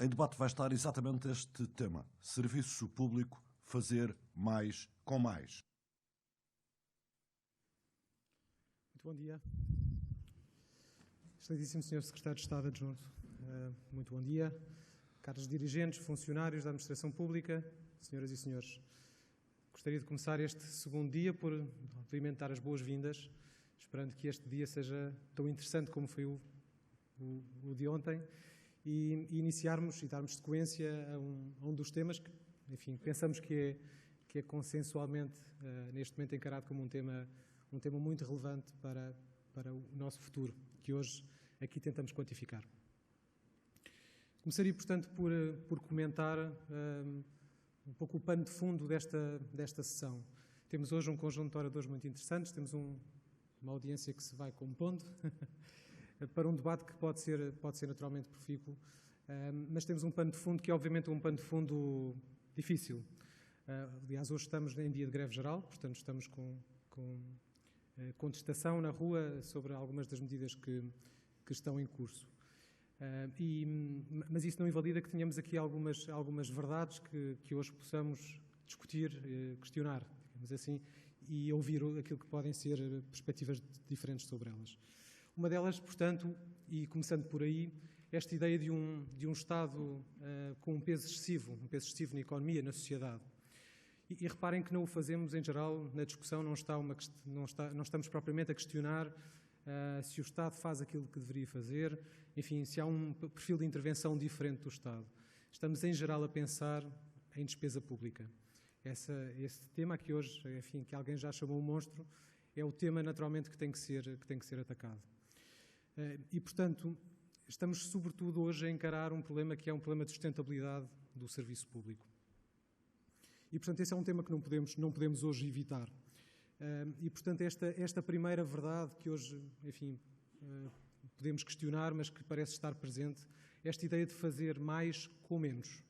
Em debate vai estar exatamente este tema: Serviço Público, fazer mais com mais. Muito bom dia. Excelentíssimo Sr. Secretário de Estado Adjunto, muito bom dia. Caros dirigentes, funcionários da Administração Pública, senhoras e senhores. Gostaria de começar este segundo dia por, obviamente, dar as boas-vindas, esperando que este dia seja tão interessante como foi o de ontem, e iniciarmos e darmos sequência a um dos temas que, enfim, pensamos que é consensualmente, neste momento, encarado como um tema muito relevante para o nosso futuro, que hoje aqui tentamos quantificar. Começaria, portanto, por comentar um pouco o pano de fundo desta sessão. Temos hoje um conjunto de oradores muito interessantes, temos uma audiência que se vai compondo para um debate que pode ser naturalmente profícuo, mas temos um pano de fundo que é, obviamente, um pano de fundo difícil. Aliás, hoje estamos em dia de greve geral, portanto, estamos com contestação na rua sobre algumas das medidas que estão em curso. Mas isso não invalida que tenhamos aqui algumas verdades que hoje possamos discutir, questionar, digamos assim, e ouvir aquilo que podem ser perspectivas diferentes sobre elas. Uma delas, portanto, e começando por aí, esta ideia de um Estado com um peso excessivo na economia, na sociedade. E reparem que não o fazemos, em geral, na discussão, não estamos propriamente a questionar se o Estado faz aquilo que deveria fazer, enfim, se há um perfil de intervenção diferente do Estado. Estamos, em geral, a pensar em despesa pública. Esse tema que hoje, enfim, que alguém já chamou um monstro, é o tema, naturalmente, que tem que ser atacado. E, portanto, estamos, sobretudo, hoje a encarar um problema que é um problema de sustentabilidade do serviço público. E, portanto, esse é um tema que não podemos hoje evitar. E, portanto, esta primeira verdade que hoje, enfim, podemos questionar, mas que parece estar presente, esta ideia de fazer mais com menos.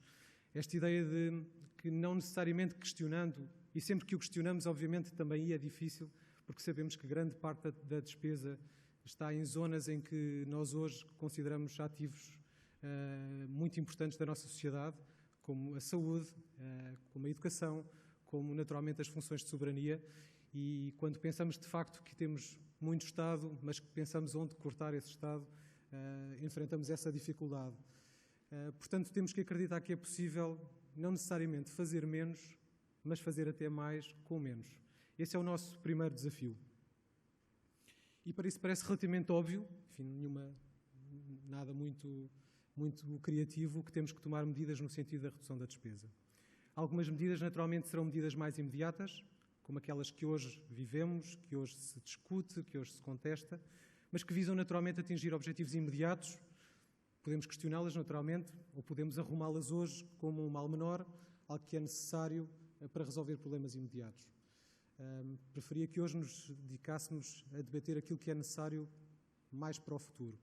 Esta ideia de que não necessariamente questionando, e sempre que o questionamos, obviamente, também é difícil, porque sabemos que grande parte da despesa está em zonas em que nós hoje consideramos ativos muito importantes da nossa sociedade, como a saúde, como a educação, como naturalmente as funções de soberania, e quando pensamos de facto que temos muito Estado, mas que pensamos onde cortar esse Estado, enfrentamos essa dificuldade. Portanto, temos que acreditar que é possível não necessariamente fazer menos, mas fazer até mais com menos. Esse é o nosso primeiro desafio. E para isso parece relativamente óbvio, enfim, nada muito criativo, que temos que tomar medidas no sentido da redução da despesa. Algumas medidas, naturalmente, serão medidas mais imediatas, como aquelas que hoje vivemos, que hoje se discute, que hoje se contesta, mas que visam, naturalmente, atingir objetivos imediatos. Podemos questioná-las, naturalmente, ou podemos arrumá-las hoje como um mal menor, algo que é necessário para resolver problemas imediatos. Preferia que hoje nos dedicássemos a debater aquilo que é necessário mais para o futuro.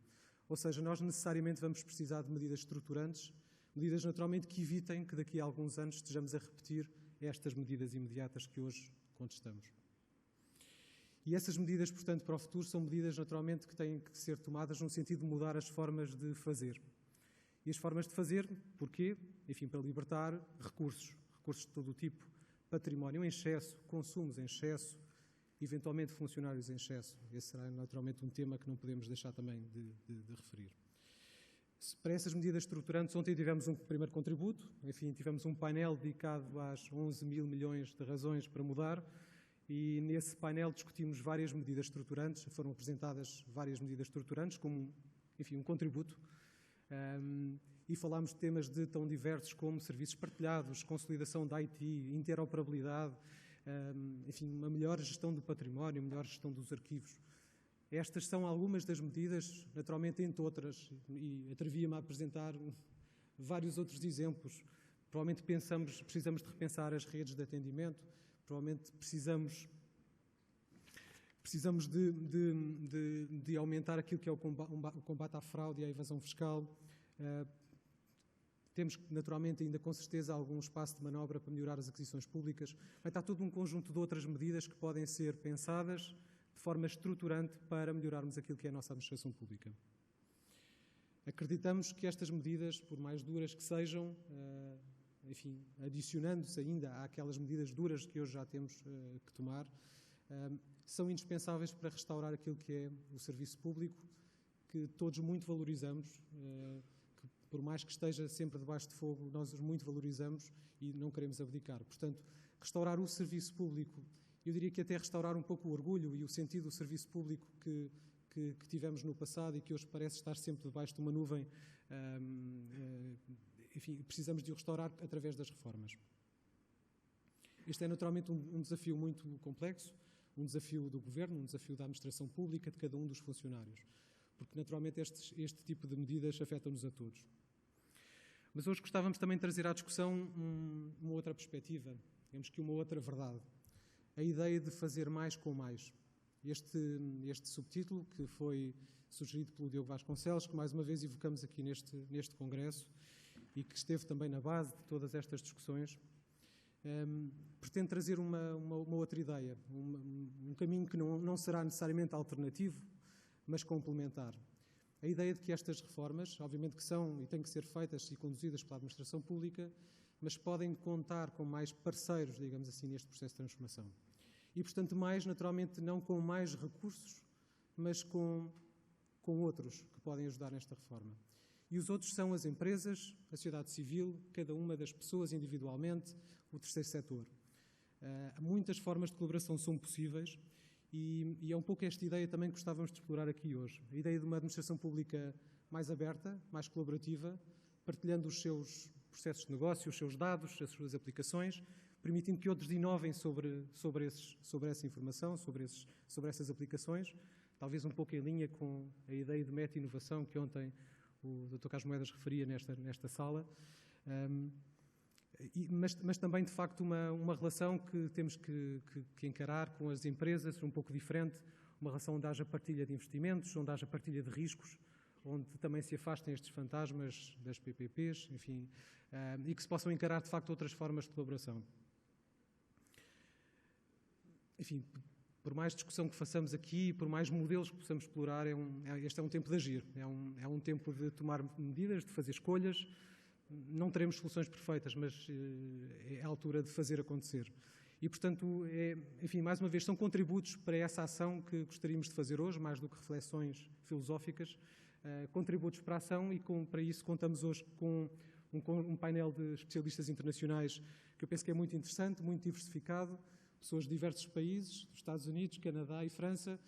Ou seja, nós necessariamente vamos precisar de medidas estruturantes, medidas naturalmente que evitem que daqui a alguns anos estejamos a repetir estas medidas imediatas que hoje contestamos. E essas medidas, portanto, para o futuro são medidas naturalmente que têm que ser tomadas no sentido de mudar as formas de fazer. E as formas de fazer, porquê? Enfim, para libertar recursos de todo o tipo, património em excesso, consumos em excesso, eventualmente funcionários em excesso. Esse será naturalmente um tema que não podemos deixar também de referir. Para essas medidas estruturantes, ontem tivemos um primeiro contributo, enfim, tivemos um painel dedicado às 11 mil milhões de razões para mudar, e nesse painel discutimos várias medidas estruturantes, foram apresentadas várias medidas estruturantes como, enfim, um contributo, e falámos de temas tão diversos como serviços partilhados, consolidação da IT, interoperabilidade, enfim, uma melhor gestão do património, melhor gestão dos arquivos. Estas são algumas das medidas, naturalmente, entre outras, e atrevia-me a apresentar vários outros exemplos. Provavelmente precisamos de repensar as redes de atendimento, provavelmente precisamos de aumentar aquilo que é o combate à fraude e à evasão fiscal. Temos, naturalmente, ainda com certeza, algum espaço de manobra para melhorar as aquisições públicas. Vai estar todo um conjunto de outras medidas que podem ser pensadas de forma estruturante para melhorarmos aquilo que é a nossa administração pública. Acreditamos que estas medidas, por mais duras que sejam, enfim, adicionando-se ainda àquelas medidas duras que hoje já temos que tomar, são indispensáveis para restaurar aquilo que é o serviço público, que todos muito valorizamos, que por mais que esteja sempre debaixo de fogo, nós os muito valorizamos e não queremos abdicar. Portanto, restaurar o serviço público, eu diria que até restaurar um pouco o orgulho e o sentido do serviço público que tivemos no passado e que hoje parece estar sempre debaixo de uma nuvem, enfim, precisamos de o restaurar através das reformas. Este é naturalmente um desafio muito complexo, um desafio do Governo, um desafio da administração pública, de cada um dos funcionários, porque naturalmente este tipo de medidas afetam-nos a todos. Mas hoje gostávamos também de trazer à discussão uma outra perspectiva, digamos que uma outra verdade, a ideia de fazer mais com mais. Este subtítulo, que foi sugerido pelo Diogo Vasconcelos, que mais uma vez evocamos aqui neste Congresso e que esteve também na base de todas estas discussões, pretende trazer uma outra ideia, um caminho que não será necessariamente alternativo, mas complementar. A ideia de que estas reformas, obviamente que são e têm que ser feitas e conduzidas pela administração pública, mas podem contar com mais parceiros, digamos assim, neste processo de transformação. E, portanto, mais, naturalmente, não com mais recursos, mas com outros que podem ajudar nesta reforma. E os outros são as empresas, a sociedade civil, cada uma das pessoas individualmente, o terceiro setor. Muitas formas de colaboração são possíveis e é um pouco esta ideia também que gostávamos de explorar aqui hoje. A ideia de uma administração pública mais aberta, mais colaborativa, partilhando os seus processos de negócio, os seus dados, as suas aplicações, permitindo que outros inovem sobre essa informação, sobre essas aplicações, talvez um pouco em linha com a ideia de meta-inovação que ontem o Dr. Carlos Moedas referia nesta sala, mas também, de facto, uma relação que temos que encarar com as empresas um pouco diferente, uma relação onde haja partilha de investimentos, onde haja partilha de riscos, onde também se afastem estes fantasmas das PPPs, enfim, e que se possam encarar, de facto, outras formas de colaboração. Enfim, por mais discussão que façamos aqui, por mais modelos que possamos explorar, este é um tempo de agir, é um tempo de tomar medidas, de fazer escolhas. Não teremos soluções perfeitas, mas é a altura de fazer acontecer. E, portanto, enfim, mais uma vez, são contributos para essa ação que gostaríamos de fazer hoje, mais do que reflexões filosóficas, contributos para a ação, e para isso contamos hoje com um painel de especialistas internacionais que eu penso que é muito interessante, muito diversificado, pessoas de diversos países, dos Estados Unidos, Canadá e França,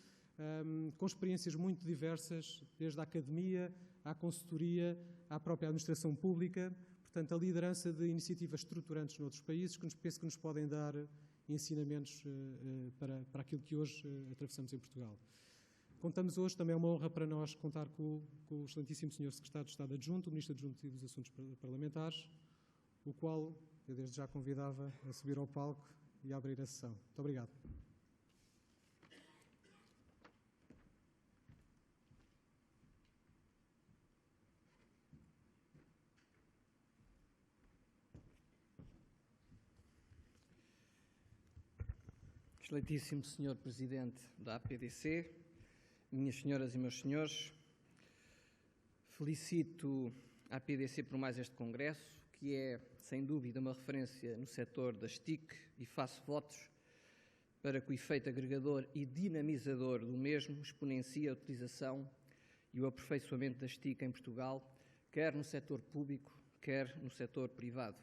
com experiências muito diversas, desde a academia, à consultoria, à própria administração pública, portanto, a liderança de iniciativas estruturantes noutros países que penso que nos podem dar ensinamentos para aquilo que hoje atravessamos em Portugal. Contamos hoje, também é uma honra para nós contar com o excelentíssimo Sr. Secretário de Estado Adjunto, o Ministro Adjunto dos Assuntos Parlamentares, o qual eu desde já convidava a subir ao palco e a abrir a sessão. Muito obrigado. Excelentíssimo Sr. Presidente da APDC, minhas senhoras e meus senhores, felicito a APDC por mais este Congresso, que é, sem dúvida, uma referência no setor das TIC, e faço votos para que o efeito agregador e dinamizador do mesmo exponencie a utilização e o aperfeiçoamento das TIC em Portugal, quer no setor público, quer no setor privado.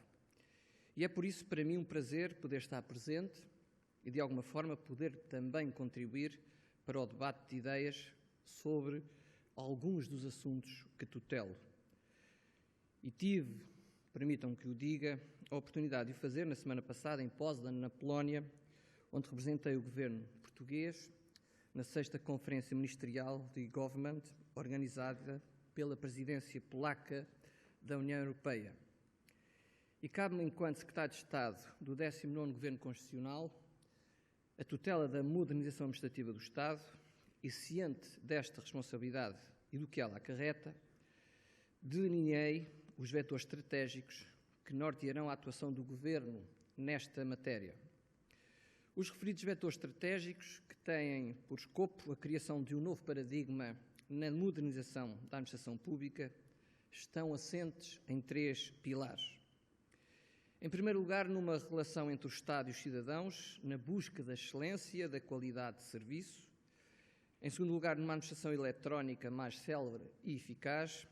E é por isso, para mim, um prazer poder estar presente e, de alguma forma, poder também contribuir para o debate de ideias sobre alguns dos assuntos que tutelo. E tive, permitam que o diga, a oportunidade de o fazer na semana passada em Poznan, na Polónia, onde representei o governo português na 6ª Conferência Ministerial de Government, organizada pela presidência polaca da União Europeia. E cabe-me, enquanto Secretário de Estado do 19º Governo Constitucional, a tutela da modernização administrativa do Estado, e ciente desta responsabilidade e do que ela acarreta, delineei os vetores estratégicos que nortearão a atuação do Governo nesta matéria. Os referidos vetores estratégicos, que têm por escopo a criação de um novo paradigma na modernização da administração pública, estão assentes em 3 pilares. Em primeiro lugar, numa relação entre o Estado e os cidadãos, na busca da excelência, da qualidade de serviço. Em segundo lugar, numa administração eletrónica mais célere e eficaz.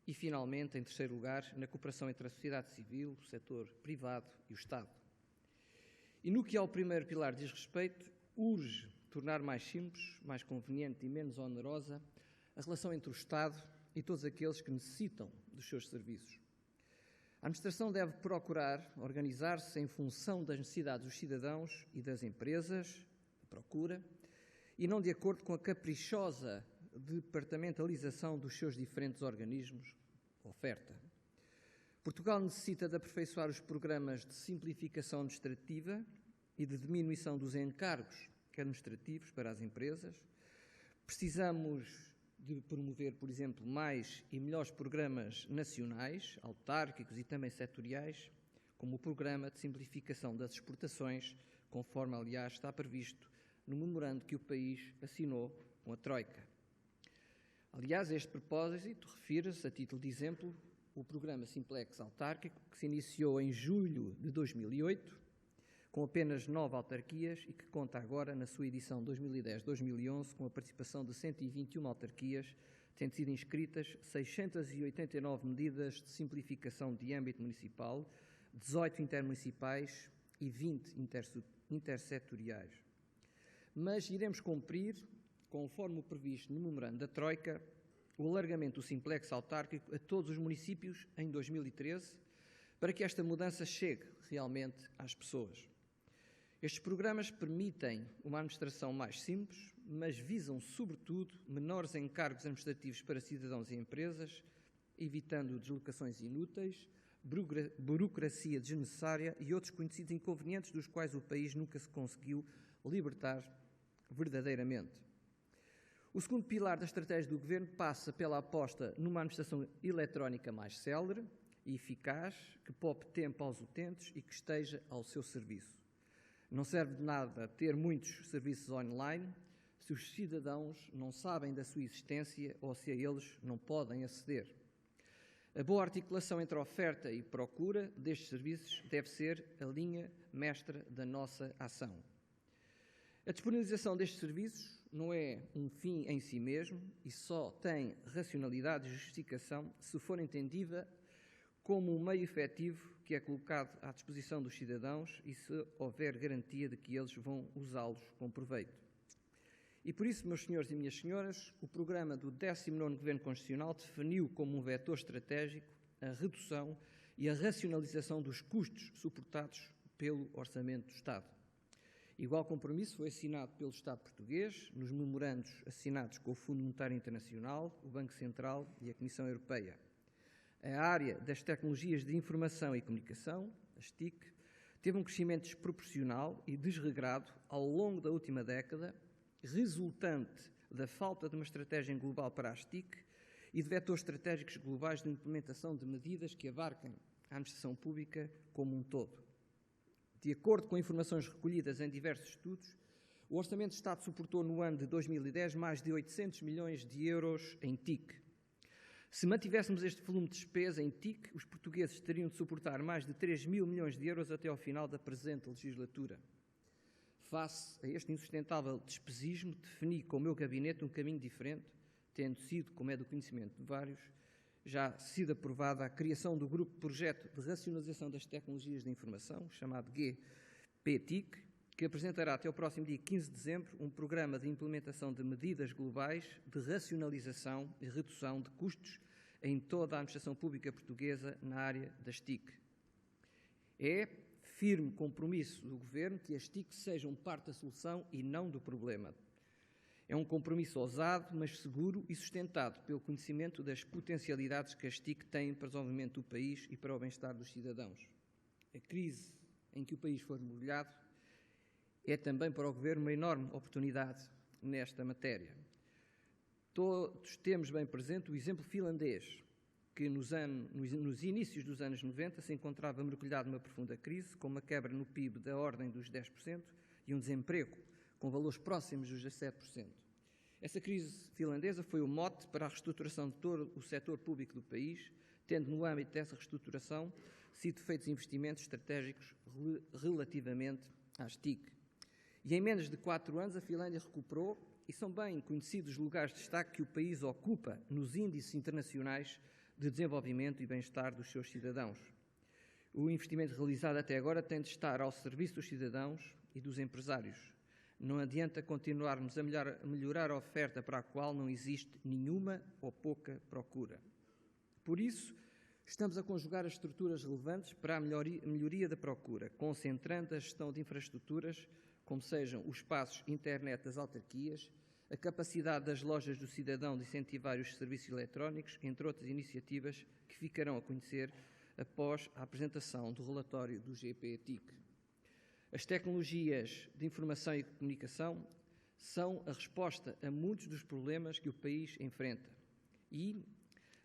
E, finalmente, em terceiro lugar, na cooperação entre a sociedade civil, o setor privado e o Estado. E no que ao primeiro pilar diz respeito, urge tornar mais simples, mais conveniente e menos onerosa a relação entre o Estado e todos aqueles que necessitam dos seus serviços. A administração deve procurar organizar-se em função das necessidades dos cidadãos e das empresas, de procura, e não de acordo com a caprichosa departamentalização dos seus diferentes organismos, oferta. Portugal necessita de aperfeiçoar os programas de simplificação administrativa e de diminuição dos encargos administrativos para as empresas. Precisamos de promover, por exemplo, mais e melhores programas nacionais, autárquicos e também setoriais, como o Programa de Simplificação das Exportações, conforme, aliás, está previsto no memorando que o país assinou com a Troika. Aliás, a este propósito, refere-se, a título de exemplo, o Programa Simplex Autárquico, que se iniciou em julho de 2008, com apenas 9 autarquias e que conta agora, na sua edição 2010-2011, com a participação de 121 autarquias, tendo sido inscritas 689 medidas de simplificação de âmbito municipal, 18 intermunicipais e 20 intersetoriais. Mas iremos cumprir, conforme o previsto no memorando da Troika, o alargamento do simplex autárquico a todos os municípios em 2013, para que esta mudança chegue realmente às pessoas. Estes programas permitem uma administração mais simples, mas visam, sobretudo, menores encargos administrativos para cidadãos e empresas, evitando deslocações inúteis, burocracia desnecessária e outros conhecidos inconvenientes dos quais o país nunca se conseguiu libertar verdadeiramente. O segundo pilar da estratégia do Governo passa pela aposta numa administração eletrónica mais célere e eficaz, que poupe tempo aos utentes e que esteja ao seu serviço. Não serve de nada ter muitos serviços online se os cidadãos não sabem da sua existência ou se a eles não podem aceder. A boa articulação entre a oferta e procura destes serviços deve ser a linha mestra da nossa ação. A disponibilização destes serviços não é um fim em si mesmo e só tem racionalidade e justificação se for entendida como um meio efetivo que é colocado à disposição dos cidadãos e se houver garantia de que eles vão usá-los com proveito. E por isso, meus senhores e minhas senhoras, o programa do 19º Governo Constitucional definiu como um vetor estratégico a redução e a racionalização dos custos suportados pelo Orçamento do Estado. Igual compromisso foi assinado pelo Estado português nos memorandos assinados com o Fundo Monetário Internacional, o Banco Central e a Comissão Europeia. A área das tecnologias de informação e comunicação, as TIC, teve um crescimento desproporcional e desregrado ao longo da última década, resultante da falta de uma estratégia global para as TIC e de vetores estratégicos globais de implementação de medidas que abarquem a administração pública como um todo. De acordo com informações recolhidas em diversos estudos, o Orçamento de Estado suportou no ano de 2010 mais de 800 milhões de euros em TIC. Se mantivéssemos este volume de despesa em TIC, os portugueses teriam de suportar mais de 3 mil milhões de euros até ao final da presente legislatura. Face a este insustentável despesismo, defini com o meu gabinete um caminho diferente, tendo sido, como é do conhecimento de vários, já sido aprovada a criação do Grupo de Projeto de Racionalização das Tecnologias de Informação, chamado GPTIC, que apresentará até o próximo dia 15 de dezembro um programa de implementação de medidas globais de racionalização e redução de custos em toda a administração pública portuguesa na área das TIC. É firme compromisso do Governo que as TIC sejam parte da solução e não do problema. É um compromisso ousado, mas seguro e sustentado pelo conhecimento das potencialidades que as TIC têm para o desenvolvimento do país e para o bem-estar dos cidadãos. A crise em que o país for mergulhado é também para o Governo uma enorme oportunidade nesta matéria. Todos temos bem presente o exemplo finlandês, que nos inícios dos anos 90 se encontrava mergulhado numa profunda crise, com uma quebra no PIB da ordem dos 10% e um desemprego com valores próximos dos 17%. Essa crise finlandesa foi o mote para a reestruturação de todo o setor público do país, tendo no âmbito dessa reestruturação sido feitos investimentos estratégicos relativamente às TIC. E em menos de 4 anos a Finlândia recuperou, e são bem conhecidos os lugares de destaque que o país ocupa nos índices internacionais de desenvolvimento e bem-estar dos seus cidadãos. O investimento realizado até agora tem de estar ao serviço dos cidadãos e dos empresários. Não adianta continuarmos a melhorar a oferta para a qual não existe nenhuma ou pouca procura. Por isso, estamos a conjugar as estruturas relevantes para a melhoria da procura, concentrando a gestão de infraestruturas, como sejam os espaços internet das autarquias, a capacidade das lojas do cidadão de incentivar os serviços eletrónicos, entre outras iniciativas que ficarão a conhecer após a apresentação do relatório do GPTIC. As tecnologias de informação e comunicação são a resposta a muitos dos problemas que o país enfrenta. E,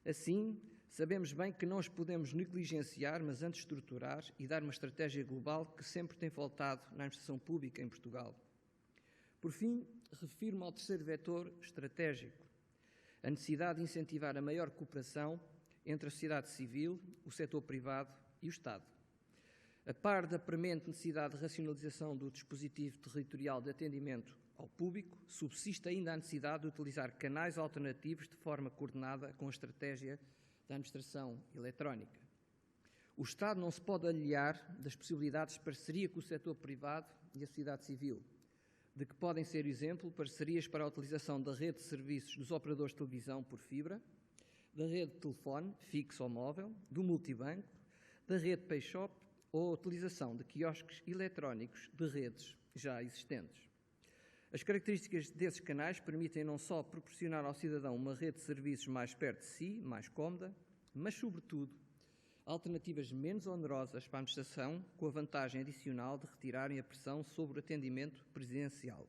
assim, sabemos bem que não os podemos negligenciar, mas antes estruturar e dar uma estratégia global que sempre tem faltado na administração pública em Portugal. Por fim, refiro-me ao terceiro vetor estratégico, a necessidade de incentivar a maior cooperação entre a sociedade civil, o setor privado e o Estado. A par da premente necessidade de racionalização do dispositivo territorial de atendimento ao público, subsiste ainda a necessidade de utilizar canais alternativos de forma coordenada com a estratégia da administração eletrónica. O Estado não se pode aliar das possibilidades de parceria com o setor privado e a sociedade civil, de que podem ser exemplo parcerias para a utilização da rede de serviços dos operadores de televisão por fibra, da rede de telefone, fixo ou móvel, do multibanco, da rede Pay Shop ou a utilização de quiosques eletrónicos de redes já existentes. As características desses canais permitem não só proporcionar ao cidadão uma rede de serviços mais perto de si, mais cómoda, mas, sobretudo, alternativas menos onerosas para a administração, com a vantagem adicional de retirarem a pressão sobre o atendimento presidencial.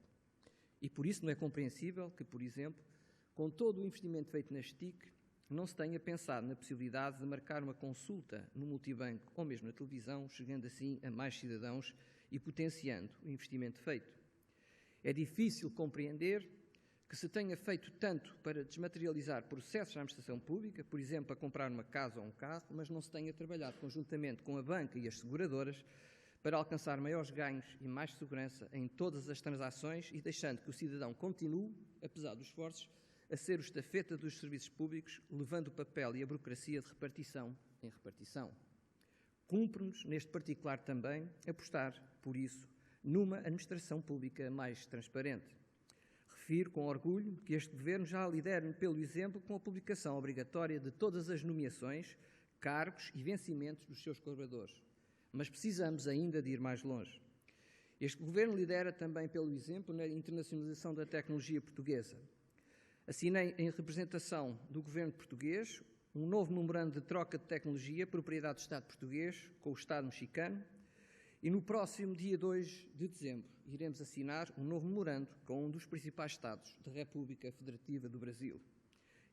E por isso não é compreensível que, por exemplo, com todo o investimento feito nas TIC, não se tenha pensado na possibilidade de marcar uma consulta no multibanco ou mesmo na televisão, chegando assim a mais cidadãos e potenciando o investimento feito. É difícil compreender que se tenha feito tanto para desmaterializar processos na administração pública, por exemplo, a comprar uma casa ou um carro, mas não se tenha trabalhado conjuntamente com a banca e as seguradoras para alcançar maiores ganhos e mais segurança em todas as transações e deixando que o cidadão continue, apesar dos esforços, a ser o estafeta dos serviços públicos, levando o papel e a burocracia de repartição em repartição. Cumpre-nos, neste particular também, apostar, por isso, numa administração pública mais transparente. Refiro com orgulho que este Governo já lidera pelo exemplo com a publicação obrigatória de todas as nomeações, cargos e vencimentos dos seus colaboradores. Mas precisamos ainda de ir mais longe. Este Governo lidera também pelo exemplo na internacionalização da tecnologia portuguesa. Assinei em representação do Governo português um novo memorando de troca de tecnologia, propriedade do Estado português, com o Estado mexicano, e no próximo dia 2 de dezembro iremos assinar um novo memorando com um dos principais Estados da República Federativa do Brasil.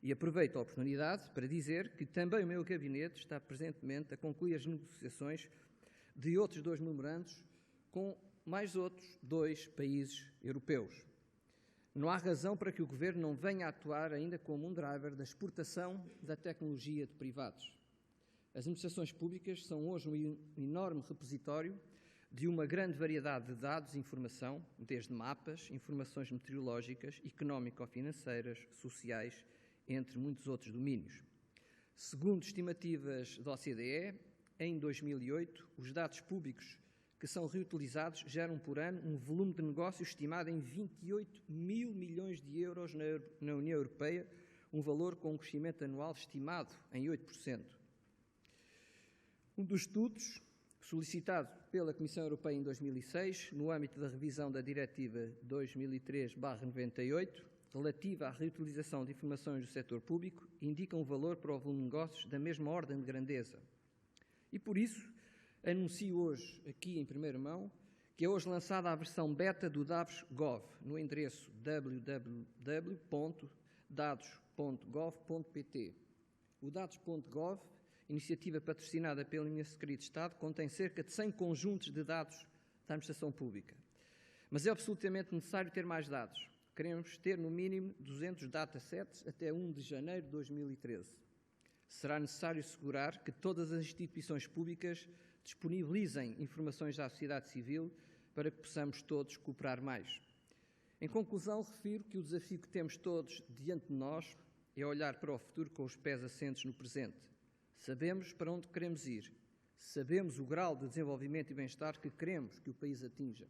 E aproveito a oportunidade para dizer que também o meu gabinete está presentemente a concluir as negociações de outros 2 memorandos com mais outros 2 países europeus. Não há razão para que o Governo não venha a atuar ainda como um driver da exportação da tecnologia de privados. As administrações públicas são hoje um enorme repositório de uma grande variedade de dados e informação, desde mapas, informações meteorológicas, económico-financeiras, sociais, entre muitos outros domínios. Segundo estimativas da OCDE, em 2008, os dados públicos que são reutilizados geram por ano um volume de negócio estimado em 28 mil milhões de euros na União Europeia, um valor com um crescimento anual estimado em 8%. Um dos estudos, solicitado pela Comissão Europeia em 2006, no âmbito da revisão da Diretiva 2003/98, relativa à reutilização de informações do setor público, indica um valor para o volume de negócios da mesma ordem de grandeza. E por isso, anuncio hoje, aqui em primeira mão, que é hoje lançada a versão beta do Dados.gov, no endereço www.dados.gov.pt. O Dados.gov, iniciativa patrocinada pelo meu querido Estado, contém cerca de 100 conjuntos de dados da administração pública. Mas é absolutamente necessário ter mais dados. Queremos ter, no mínimo, 200 datasets até 1 de janeiro de 2013. Será necessário assegurar que todas as instituições públicas disponibilizem informações à sociedade civil para que possamos todos cooperar mais. Em conclusão, refiro que o desafio que temos todos diante de nós é olhar para o futuro com os pés assentes no presente. Sabemos para onde queremos ir. Sabemos o grau de desenvolvimento e bem-estar que queremos que o país atinja.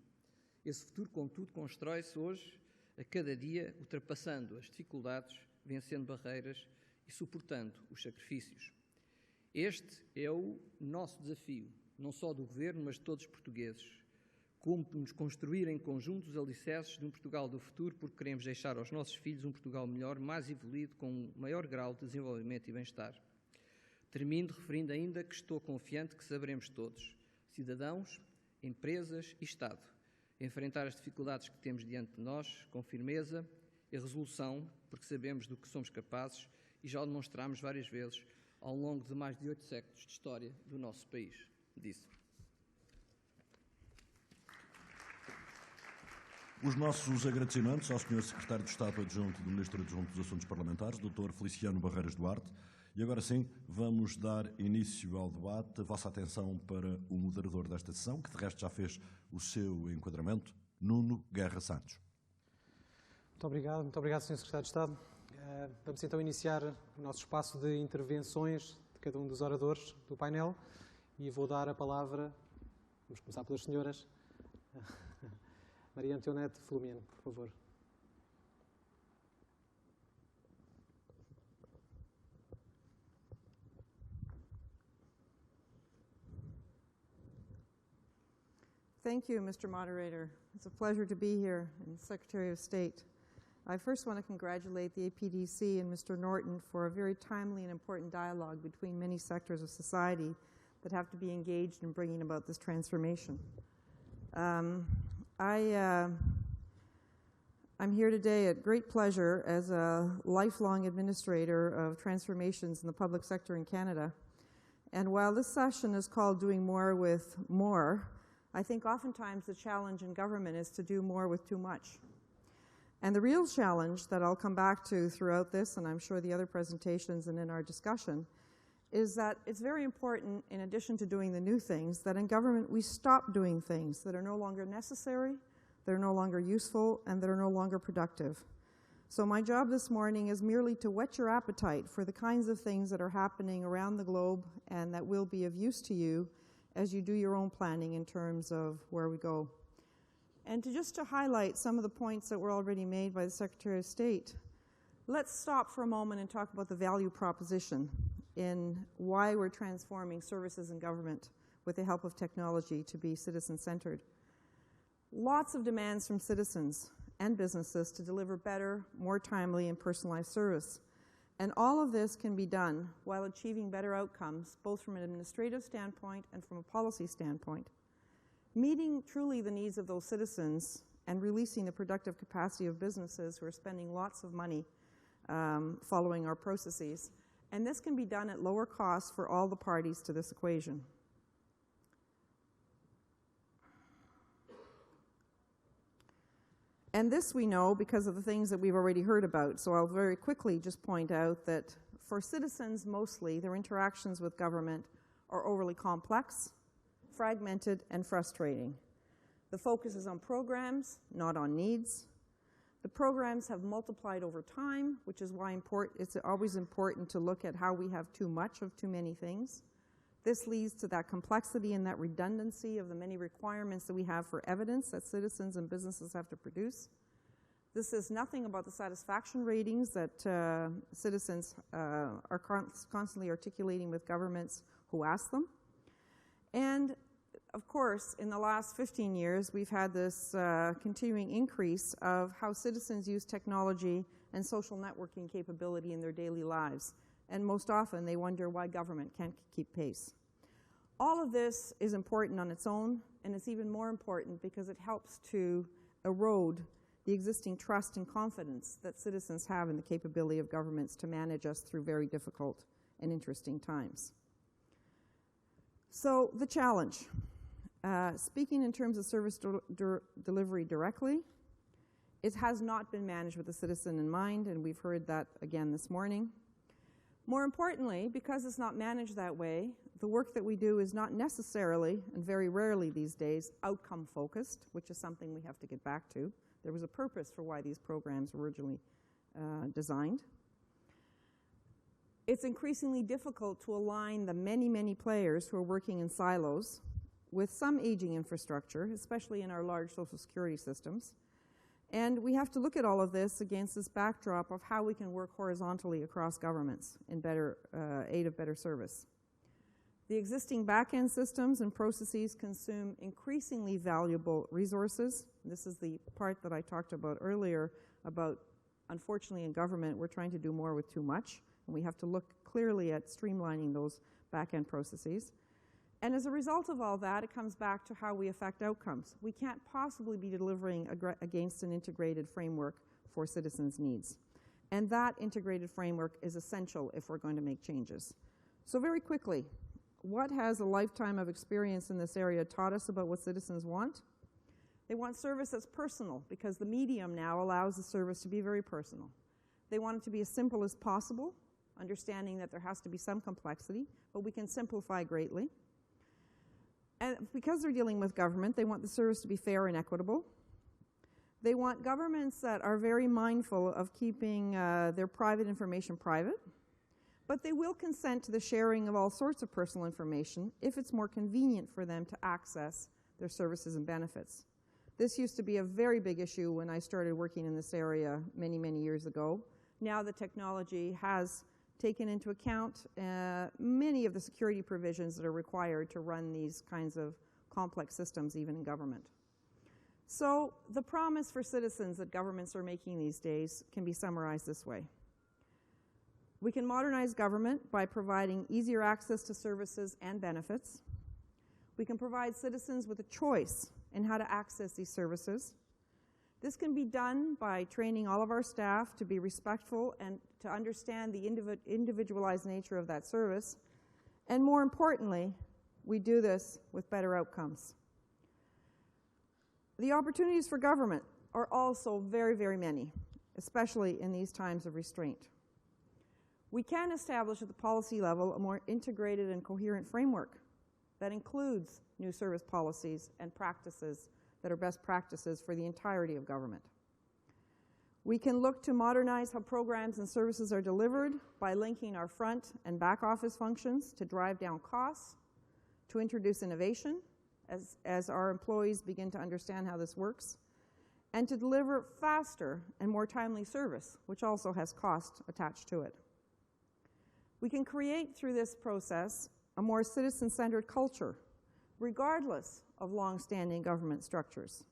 Esse futuro, contudo, constrói-se hoje, a cada dia, ultrapassando as dificuldades, vencendo barreiras e suportando os sacrifícios. Este é o nosso desafio, não só do Governo, mas de todos os portugueses. Como nos construir em conjunto os alicerces de um Portugal do futuro, porque queremos deixar aos nossos filhos um Portugal melhor, mais evoluído, com um maior grau de desenvolvimento e bem-estar. Termino referindo ainda que estou confiante que saberemos todos, cidadãos, empresas e Estado, enfrentar as dificuldades que temos diante de nós com firmeza e resolução, porque sabemos do que somos capazes e já o demonstramos várias vezes ao longo de mais de 8 séculos de história do nosso país. Disso. Os nossos agradecimentos ao Sr. Secretário de Estado Adjunto do Ministro Adjunto dos Assuntos Parlamentares, Dr. Feliciano Barreiras Duarte. E agora sim, vamos dar início ao debate. A vossa atenção para o moderador desta sessão, que de resto já fez o seu enquadramento, Nuno Guerra Santos. Muito obrigado, Sr. Secretário de Estado. Vamos então iniciar o nosso espaço de intervenções de cada um dos oradores do painel e vou dar a palavra, vamos começar pelas senhoras. Maria Antoinette Filomeno, por favor. Thank you, Mr. Moderator. It's a pleasure to be here, and Secretary of State. I first want to congratulate the APDC and Mr. Norton for a very timely and important dialogue between many sectors of society that have to be engaged in bringing about this transformation. I'm here today at great pleasure as a lifelong administrator of transformations in the public sector in Canada. And while this session is called Doing More with More, I think oftentimes the challenge in government is to do more with too much. And the real challenge that I'll come back to throughout this, and I'm sure the other presentations and in our discussion, is that it's very important, in addition to doing the new things, that in government we stop doing things that are no longer necessary, that are no longer useful, and that are no longer productive. So my job this morning is merely to whet your appetite for the kinds of things that are happening around the globe and that will be of use to you as you do your own planning in terms of where we go. And to highlight some of the points that were already made by the Secretary of State, let's stop for a moment and talk about the value proposition in why we're transforming services in government with the help of technology to be citizen-centered. Lots of demands from citizens and businesses to deliver better, more timely, and personalized service. And all of this can be done while achieving better outcomes, both from an administrative standpoint and from a policy standpoint. Meeting truly the needs of those citizens and releasing the productive capacity of businesses who are spending lots of money following our processes. And this can be done at lower costs for all the parties to this equation. And this we know because of the things that we've already heard about. So I'll very quickly just point out that for citizens mostly, their interactions with government are overly complex, fragmented, and frustrating. The focus is on programs, not on needs. The programs have multiplied over time, which is why it's always important to look at how we have too much of too many things. This leads to that complexity and that redundancy of the many requirements that we have for evidence that citizens and businesses have to produce. This is nothing about the satisfaction ratings that citizens are constantly articulating with governments who ask them. And of course, in the last 15 years, we've had this continuing increase of how citizens use technology and social networking capability in their daily lives. And most often, they wonder why government can't keep pace. All of this is important on its own, and it's even more important because it helps to erode the existing trust and confidence that citizens have in the capability of governments to manage us through very difficult and interesting times. So, the challenge. Speaking in terms of service delivery directly, It has not been managed with the citizen in mind, and we've heard that again this morning. More importantly, because it's not managed that way, the work that we do is not necessarily, and very rarely these days, outcome-focused, which is something we have to get back to. There was a purpose for why these programs were originally designed. It's increasingly difficult to align the many, many players who are working in silos with some aging infrastructure, especially in our large social security systems. And we have to look at all of this against this backdrop of how we can work horizontally across governments in aid of better service. The existing back-end systems and processes consume increasingly valuable resources. This is the part that I talked about earlier about, unfortunately, in government, we're trying to do more with too much, and we have to look clearly at streamlining those back-end processes. And as a result of all that, it comes back to how we affect outcomes. We can't possibly be delivering against an integrated framework for citizens' needs. And that integrated framework is essential if we're going to make changes. So very quickly, what has a lifetime of experience in this area taught us about what citizens want? They want service that's personal, because the medium now allows the service to be very personal. They want it to be as simple as possible, understanding that there has to be some complexity, but we can simplify greatly. And because they're dealing with government, they want the service to be fair and equitable. They want governments that are very mindful of keeping their private information private, but they will consent to the sharing of all sorts of personal information if it's more convenient for them to access their services and benefits. This used to be a very big issue when I started working in this area many, many years ago. Now the technology has taken into account many of the security provisions that are required to run these kinds of complex systems, even in government. So the promise for citizens that governments are making these days can be summarized this way. We can modernize government by providing easier access to services and benefits. We can provide citizens with a choice in how to access these services. This can be done by training all of our staff to be respectful and to understand the individualized nature of that service. And more importantly, we do this with better outcomes. The opportunities for government are also very, very many, especially in these times of restraint. We can establish at the policy level a more integrated and coherent framework that includes new service policies and practices that are best practices for the entirety of government. We can look to modernize how programs and services are delivered by linking our front and back office functions to drive down costs, to introduce innovation as our employees begin to understand how this works, and to deliver faster and more timely service, which also has cost attached to it. We can create through this process a more citizen-centered culture, regardless of long-standing government structures.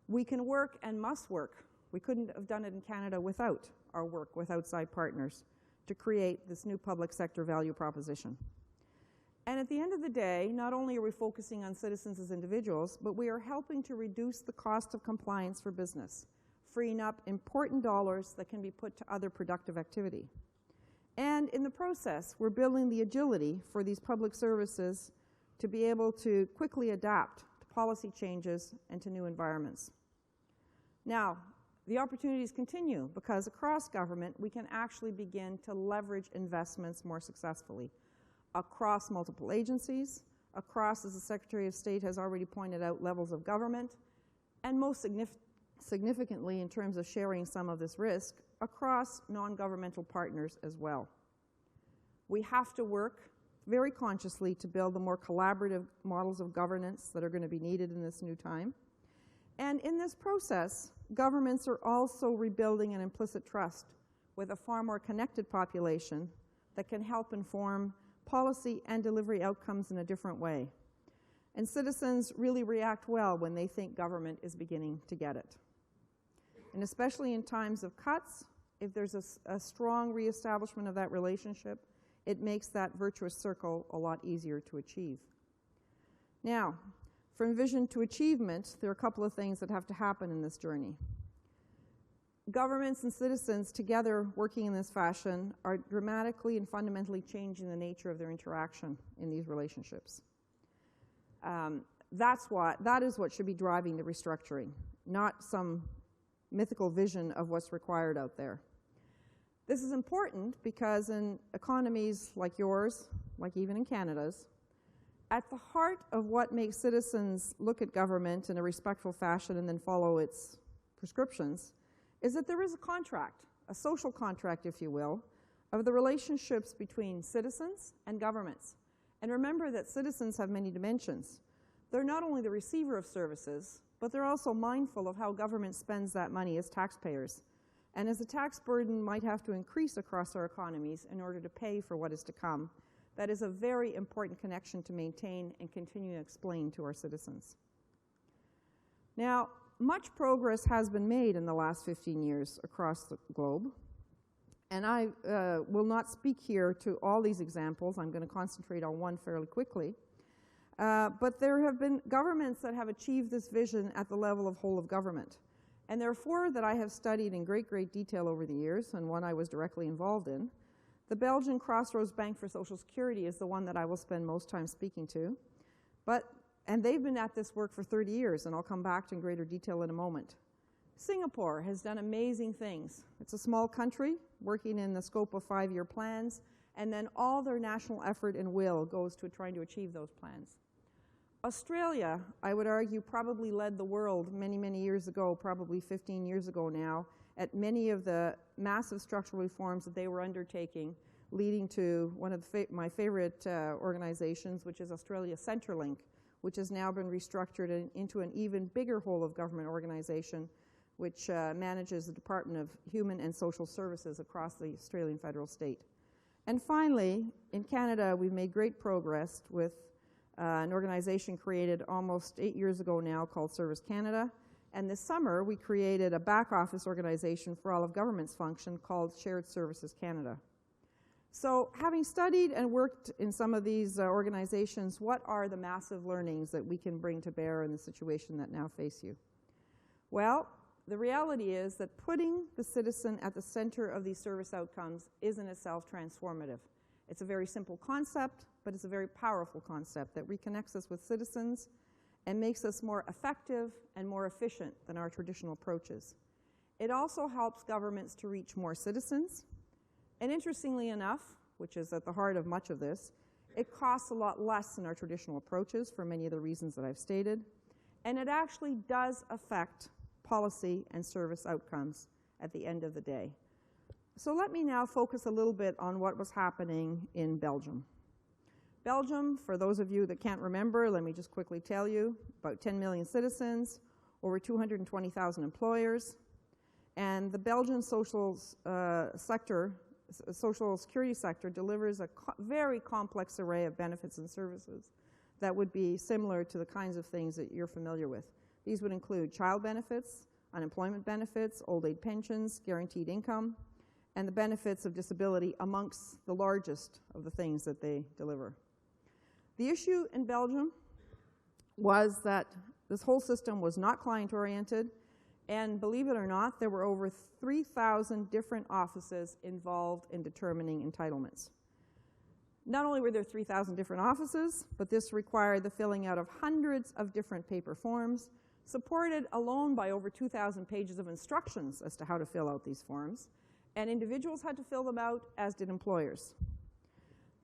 We can work and must work. We couldn't have done it in Canada without our work with outside partners to create this new public sector value proposition. And at the end of the day, not only are we focusing on citizens as individuals, but we are helping to reduce the cost of compliance for business, freeing up important dollars that can be put to other productive activity. And in the process, we're building the agility for these public services to be able to quickly adapt to policy changes and to new environments. Now, the opportunities continue because across government, we can actually begin to leverage investments more successfully across multiple agencies, across, as the Secretary of State has already pointed out, levels of government, and most significantly in terms of sharing some of this risk, across non-governmental partners as well. We have to work very consciously to build the more collaborative models of governance that are going to be needed in this new time. And in this process, governments are also rebuilding an implicit trust with a far more connected population that can help inform policy and delivery outcomes in a different way. And citizens really react well when they think government is beginning to get it. And especially in times of cuts, if there's a strong reestablishment of that relationship, it makes that virtuous circle a lot easier to achieve. Now, from vision to achievement, there are a couple of things that have to happen in this journey. Governments and citizens together working in this fashion are dramatically and fundamentally changing the nature of their interaction in these relationships. That is what should be driving the restructuring, not some mythical vision of what's required out there. This is important because in economies like yours, like even in Canada's, at the heart of what makes citizens look at government in a respectful fashion and then follow its prescriptions is that there is a contract, a social contract, if you will, of the relationships between citizens and governments. And remember that citizens have many dimensions. They're not only the receiver of services, but they're also mindful of how government spends that money as taxpayers. And as the tax burden might have to increase across our economies in order to pay for what is to come, that is a very important connection to maintain and continue to explain to our citizens. Now, much progress has been made in the last 15 years across the globe. And I will not speak here to all these examples. I'm going to concentrate on one fairly quickly. But there have been governments that have achieved this vision at the level of whole of government. And there are four that I have studied in great, great detail over the years, and one I was directly involved in. The Belgian Crossroads Bank for Social Security is the one that I will spend most time speaking to. And they've been at this work for 30 years, and I'll come back to in greater detail in a moment. Singapore has done amazing things. It's a small country working in the scope of 5-year plans, and then all their national effort and will goes to trying to achieve those plans. Australia, I would argue, probably led the world many, many years ago, probably 15 years ago now, at many of the massive structural reforms that they were undertaking, leading to one of my favorite organizations, which is Australia Centrelink, which has now been restructured into an even bigger whole of government organization, which manages the Department of Human and Social Services across the Australian federal state. And finally, in Canada, we've made great progress with an organization created almost 8 years ago now called Service Canada. And this summer, we created a back office organization for all of government's function called Shared Services Canada. So having studied and worked in some of these organizations, what are the massive learnings that we can bring to bear in the situation that now face you? Well, the reality is that putting the citizen at the center of these service outcomes is in itself transformative. It's a very simple concept, but it's a very powerful concept that reconnects us with citizens and makes us more effective and more efficient than our traditional approaches. It also helps governments to reach more citizens. And interestingly enough, which is at the heart of much of this, it costs a lot less than our traditional approaches for many of the reasons that I've stated. And it actually does affect policy and service outcomes at the end of the day. So let me now focus a little bit on what was happening in Belgium. Belgium, for those of you that can't remember, let me just quickly tell you, about 10 million citizens, over 220,000 employers, and the Belgian social security sector delivers a very complex array of benefits and services that would be similar to the kinds of things that you're familiar with. These would include child benefits, unemployment benefits, old age pensions, guaranteed income, and the benefits of disability amongst the largest of the things that they deliver. The issue in Belgium was that this whole system was not client-oriented, and believe it or not, there were over 3,000 different offices involved in determining entitlements. Not only were there 3,000 different offices, but this required the filling out of hundreds of different paper forms, supported alone by over 2,000 pages of instructions as to how to fill out these forms, and individuals had to fill them out, as did employers.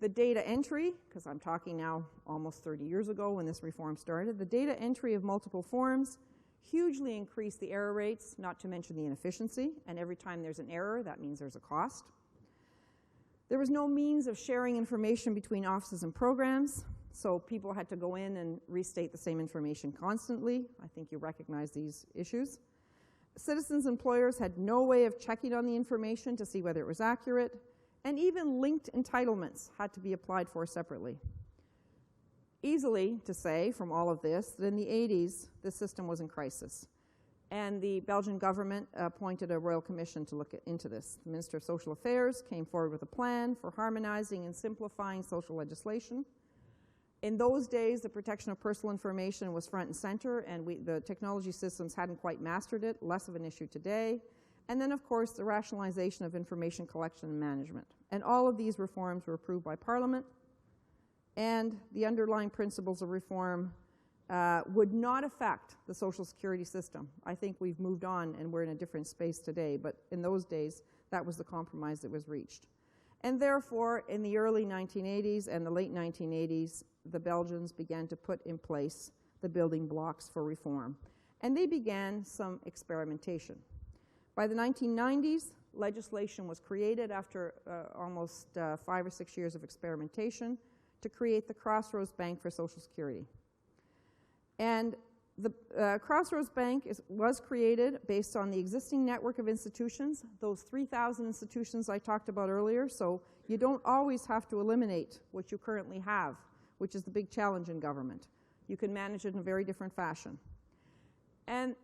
The data entry, because I'm talking now almost 30 years ago when this reform started, the data entry of multiple forms hugely increased the error rates, not to mention the inefficiency, and every time there's an error, that means there's a cost. There was no means of sharing information between offices and programs, so people had to go in and restate the same information constantly. I think you recognize these issues. Citizens' employers had no way of checking on the information to see whether it was accurate, and even linked entitlements had to be applied for separately. Easily to say from all of this that in the 80s, the system was in crisis. And the Belgian government appointed a royal commission to look into this. The Minister of Social Affairs came forward with a plan for harmonizing and simplifying social legislation. In those days, the protection of personal information was front and center, and the technology systems hadn't quite mastered it, less of an issue today. And then, of course, the rationalization of information collection and management. And all of these reforms were approved by Parliament, and the underlying principles of reform would not affect the Social Security system. I think we've moved on and we're in a different space today, but in those days, that was the compromise that was reached. And therefore, in the early 1980s and the late 1980s, the Belgians began to put in place the building blocks for reform. And they began some experimentation. By the 1990s, legislation was created after almost 5 or 6 years of experimentation to create the Crossroads Bank for Social Security. And the Crossroads Bank was created based on the existing network of institutions, those 3,000 institutions I talked about earlier. So you don't always have to eliminate what you currently have, which is the big challenge in government. You can manage it in a very different fashion. And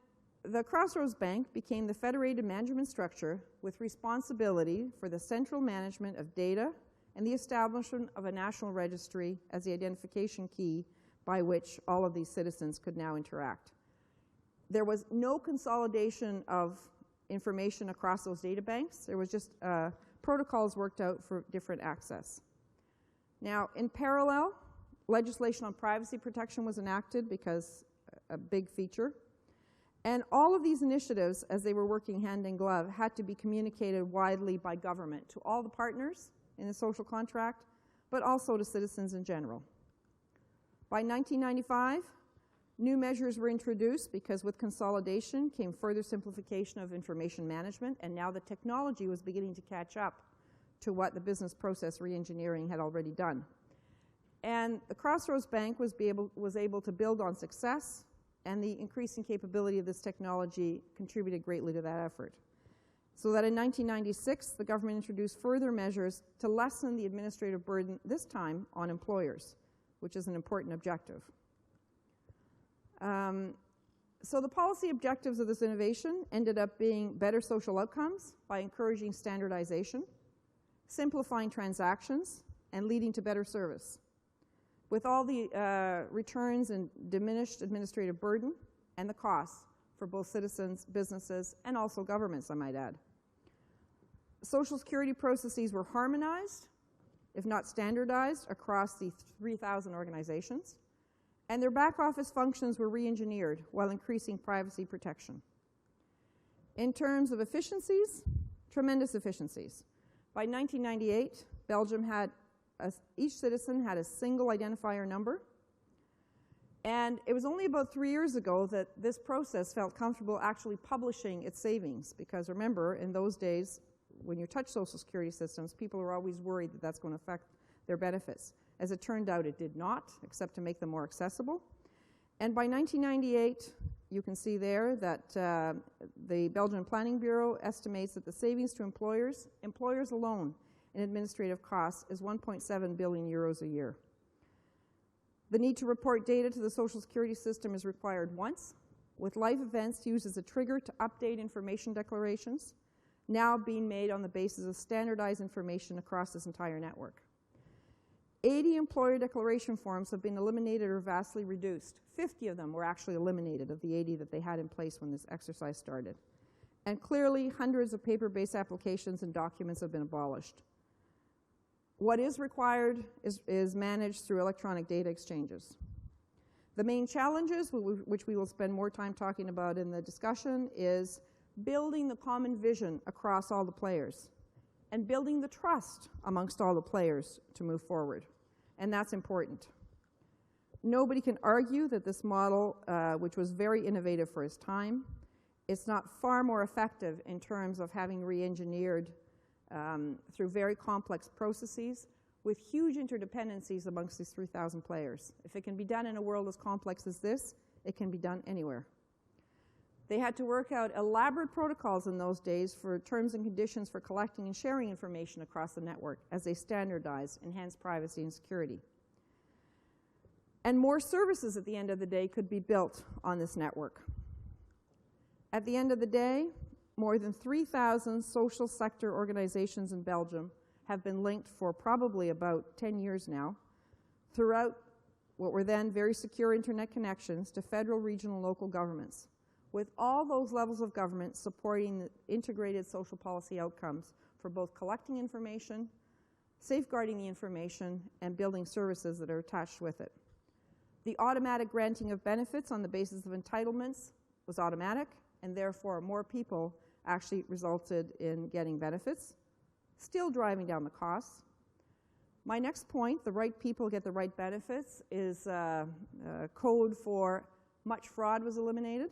the Crossroads Bank became the federated management structure with responsibility for the central management of data and the establishment of a national registry as the identification key by which all of these citizens could now interact. There was no consolidation of information across those data banks. There was just protocols worked out for different access. Now, in parallel, legislation on privacy protection was enacted because a big feature. And all of these initiatives, as they were working hand in glove, had to be communicated widely by government to all the partners in the social contract, but also to citizens in general. By 1995, new measures were introduced because with consolidation came further simplification of information management, and now the technology was beginning to catch up to what the business process reengineering had already done. And the Crossroads Bank was able to build on success, and the increasing capability of this technology contributed greatly to that effort. So that in 1996, the government introduced further measures to lessen the administrative burden, this time on employers, which is an important objective. So the policy objectives of this innovation ended up being better social outcomes by encouraging standardization, simplifying transactions, and leading to better service, with all the returns and diminished administrative burden and the costs for both citizens, businesses, and also governments, I might add. Social security processes were harmonized, if not standardized, across the 3,000 organizations, and their back office functions were re-engineered while increasing privacy protection. In terms of efficiencies, tremendous efficiencies. By 1998, Belgium had each citizen had a single identifier number, and it was only about 3 years ago that this process felt comfortable actually publishing its savings, because remember, in those days, when you touch social security systems, people are always worried that that's going to affect their benefits. As it turned out, it did not, except to make them more accessible. And by 1998, you can see there that the Belgian Planning Bureau estimates that the savings to employers alone in administrative costs is 1.7 billion euros a year. The need to report data to the social security system is required once, with life events used as a trigger to update information declarations, now being made on the basis of standardized information across this entire network. 80 employer declaration forms have been eliminated or vastly reduced. 50 of them were actually eliminated of the 80 that they had in place when this exercise started. And clearly, hundreds of paper-based applications and documents have been abolished. What is required is managed through electronic data exchanges. The main challenges, which we will spend more time talking about in the discussion, is building the common vision across all the players and building the trust amongst all the players to move forward. And that's important. Nobody can argue that this model, which was very innovative for its time, is not far more effective in terms of having re-engineered through very complex processes with huge interdependencies amongst these 3,000 players. If it can be done in a world as complex as this, it can be done anywhere. They had to work out elaborate protocols in those days for terms and conditions for collecting and sharing information across the network as they standardized, enhanced privacy and security. And more services at the end of the day could be built on this network. At the end of the day, more than 3,000 social sector organizations in Belgium have been linked for probably about 10 years now throughout what were then very secure internet connections to federal, regional, and local governments, with all those levels of government supporting the integrated social policy outcomes for both collecting information, safeguarding the information, and building services that are attached with it. The automatic granting of benefits on the basis of entitlements was automatic, and therefore more people actually resulted in getting benefits, still driving down the costs. My next point, the right people get the right benefits, is code for much fraud was eliminated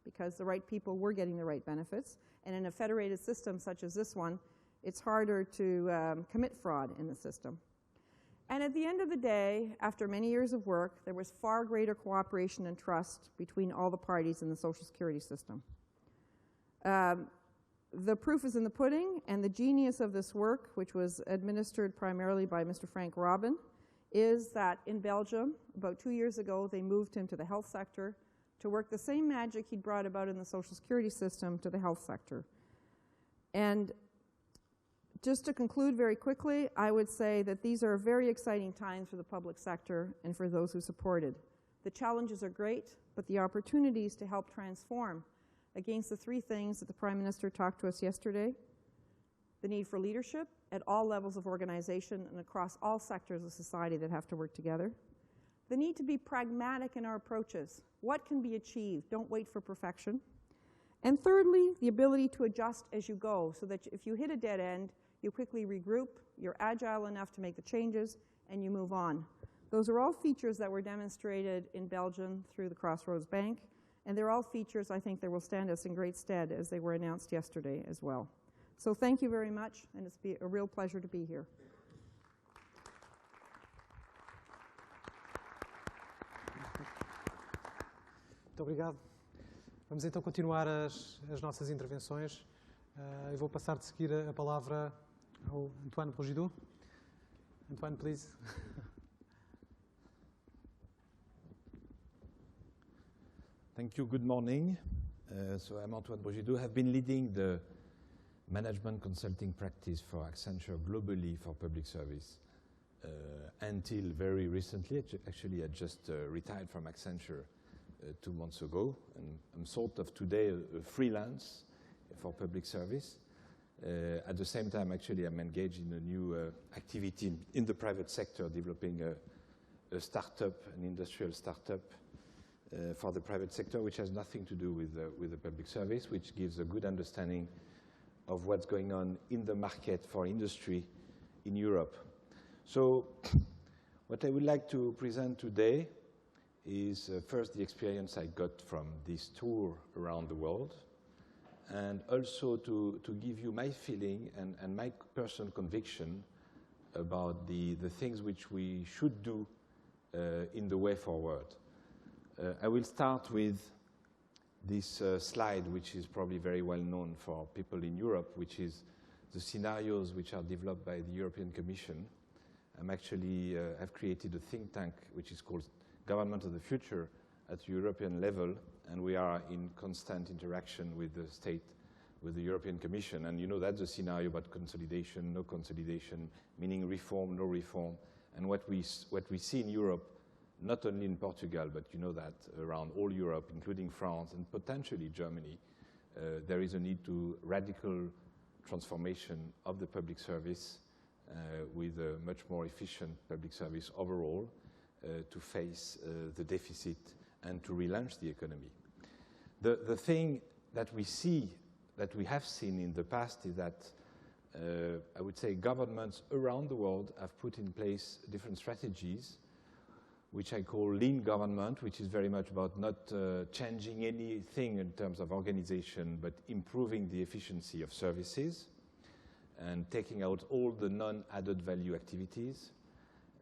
because the right people were getting the right benefits. And in a federated system such as this one, it's harder to commit fraud in the system. And at the end of the day, after many years of work, there was far greater cooperation and trust between all the parties in the Social Security system. The proof is in the pudding, and the genius of this work, which was administered primarily by Mr. Frank Robin, is that in Belgium, about 2 years ago, they moved him to the health sector to work the same magic he'd brought about in the Social Security system to the health sector. And just to conclude very quickly, I would say that these are very exciting times for the public sector and for those who support it. The challenges are great, but the opportunities to help transform against the three things that the Prime Minister talked to us yesterday: the need for leadership at all levels of organization and across all sectors of society that have to work together. The need to be pragmatic in our approaches. What can be achieved? Don't wait for perfection. And thirdly, the ability to adjust as you go, so that if you hit a dead end, you quickly regroup, you're agile enough to make the changes, and you move on. Those are all features that were demonstrated in Belgium through the Crossroads Bank, and they're all features I think that will stand us in great stead as they were announced yesterday as well. So thank you very much, and it's a real pleasure to be here. Muito obrigado. Vamos então continuar as nossas intervenções. Eu vou passar de seguir a palavra ao Antoine Bourgidou. Antoine, please. Thank you. Good morning. So I'm Antoine Bourgidou. I've been leading the management consulting practice for Accenture globally for public service until very recently. Actually, I just retired from Accenture 2 months ago, and I'm sort of today a freelance for public service. At the same time, actually, I'm engaged in a new activity in the private sector, developing a startup, an industrial startup for the private sector, which has nothing to do with the public service, which gives a good understanding of what's going on in the market for industry in Europe. So what I would like to present today is first the experience I got from this tour around the world, and also to give you my feeling and my personal conviction about the things which we should do in the way forward. I will start with this slide, which is probably very well known for people in Europe, which is the scenarios which are developed by the European Commission. I've created a think tank which is called Government of the Future at the European level, and we are in constant interaction with the state, with the European Commission. And you know that's a scenario about consolidation, no consolidation, meaning reform, no reform. And what we see in Europe, not only in Portugal, but you know that around all Europe, including France and potentially Germany, there is a need to radical transformation of the public service with a much more efficient public service overall to face the deficit and to relaunch the economy. The thing that we see, that we have seen in the past, is that I would say governments around the world have put in place different strategies, which I call lean government, which is very much about not changing anything in terms of organization, but improving the efficiency of services and taking out all the non-added value activities.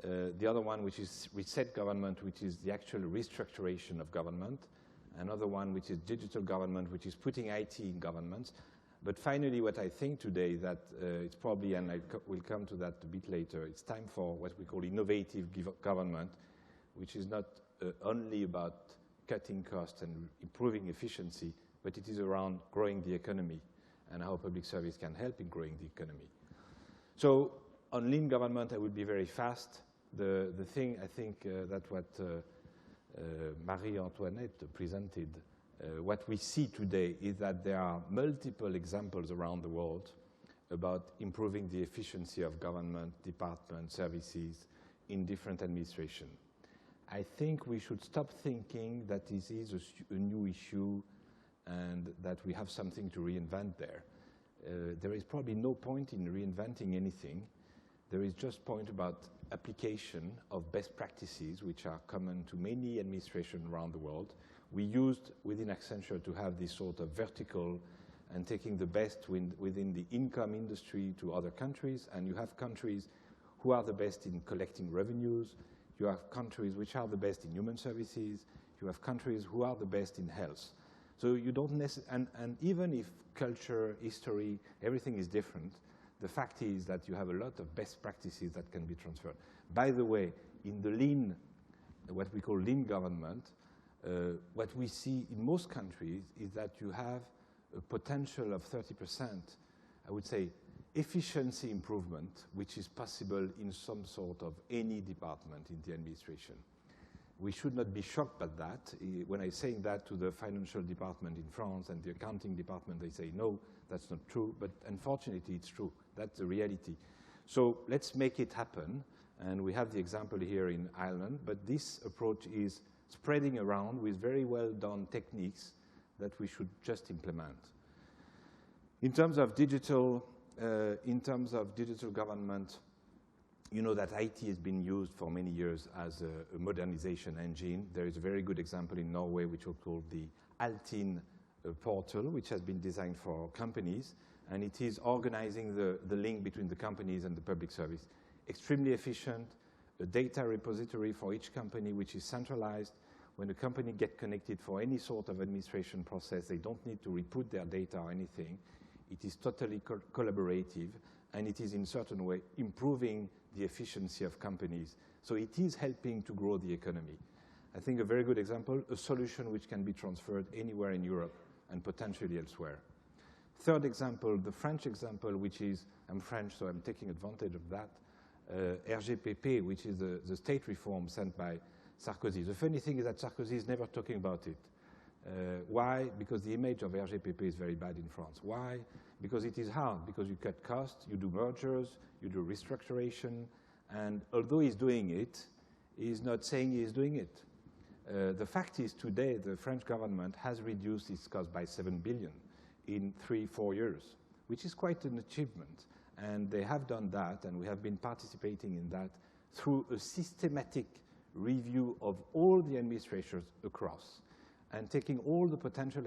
The other one, which is reset government, which is the actual restructuration of government. Another one, which is digital government, which is putting IT in governments. But finally, what I think today is that it's probably, and we'll come to that a bit later, it's time for what we call innovative government, which is not only about cutting costs and improving efficiency, but it is around growing the economy and how public service can help in growing the economy. So on lean government, I will be very fast. The thing I think that what Marie-Antoinette presented, what we see today is that there are multiple examples around the world about improving the efficiency of government, departments, services in different administrations. I think we should stop thinking that this is a new issue and that we have something to reinvent there. There is probably no point in reinventing anything. There is just point about application of best practices which are common to many administrations around the world. We used within Accenture to have this sort of vertical and taking the best within the income industry to other countries, and you have countries who are the best in collecting revenues, you have countries which are the best in human services, you have countries who are the best in health. So you don't necessarily, and even if culture, history, everything is different, the fact is that you have a lot of best practices that can be transferred. By the way, in the lean, what we call lean government, what we see in most countries is that you have a potential of 30%, I would say, efficiency improvement, which is possible in some sort of any department in the administration. We should not be shocked by that. When I'm saying that to the financial department in France and the accounting department, they say, no, that's not true. But unfortunately, it's true. That's the reality. So let's make it happen. And we have the example here in Ireland. But this approach is spreading around with very well done techniques that we should just implement. In terms of digital government, you know that IT has been used for many years as a modernization engine. There is a very good example in Norway, which is called the Altinn portal, which has been designed for companies, and it is organizing the link between the companies and the public service. Extremely efficient, a data repository for each company, which is centralized. When a company gets connected for any sort of administration process, they don't need to re-put their data or anything. It is totally collaborative, and it is in a certain way improving the efficiency of companies. So it is helping to grow the economy. I think a very good example, a solution which can be transferred anywhere in Europe and potentially elsewhere. Third example, the French example, which is, I'm French, so I'm taking advantage of that, RGPP, which is the state reform sent by Sarkozy. The funny thing is that Sarkozy is never talking about it. Why? Because the image of RGPP is very bad in France. Why? Because it is hard, because you cut costs, you do mergers, you do restructuration, and although he's doing it, he's not saying he's doing it. The fact is today the French government has reduced its cost by 7 billion in 3-4 years, which is quite an achievement. And they have done that, and we have been participating in that through a systematic review of all the administrations across, and taking all the potential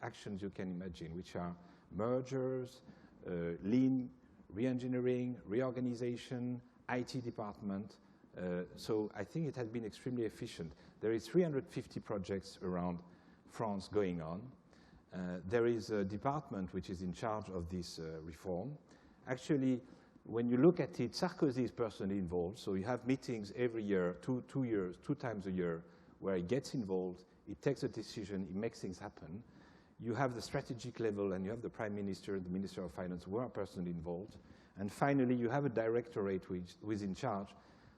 actions you can imagine, which are mergers, lean, re-engineering, reorganization, IT department. So I think it has been extremely efficient. There is 350 projects around France going on. There is a department which is in charge of this reform. Actually, when you look at it, Sarkozy is personally involved. So you have meetings every year, two times a year, where he gets involved, he takes a decision, he makes things happen. You have the strategic level, and you have the Prime Minister and the Minister of Finance who are personally involved. And finally, you have a directorate who is in charge.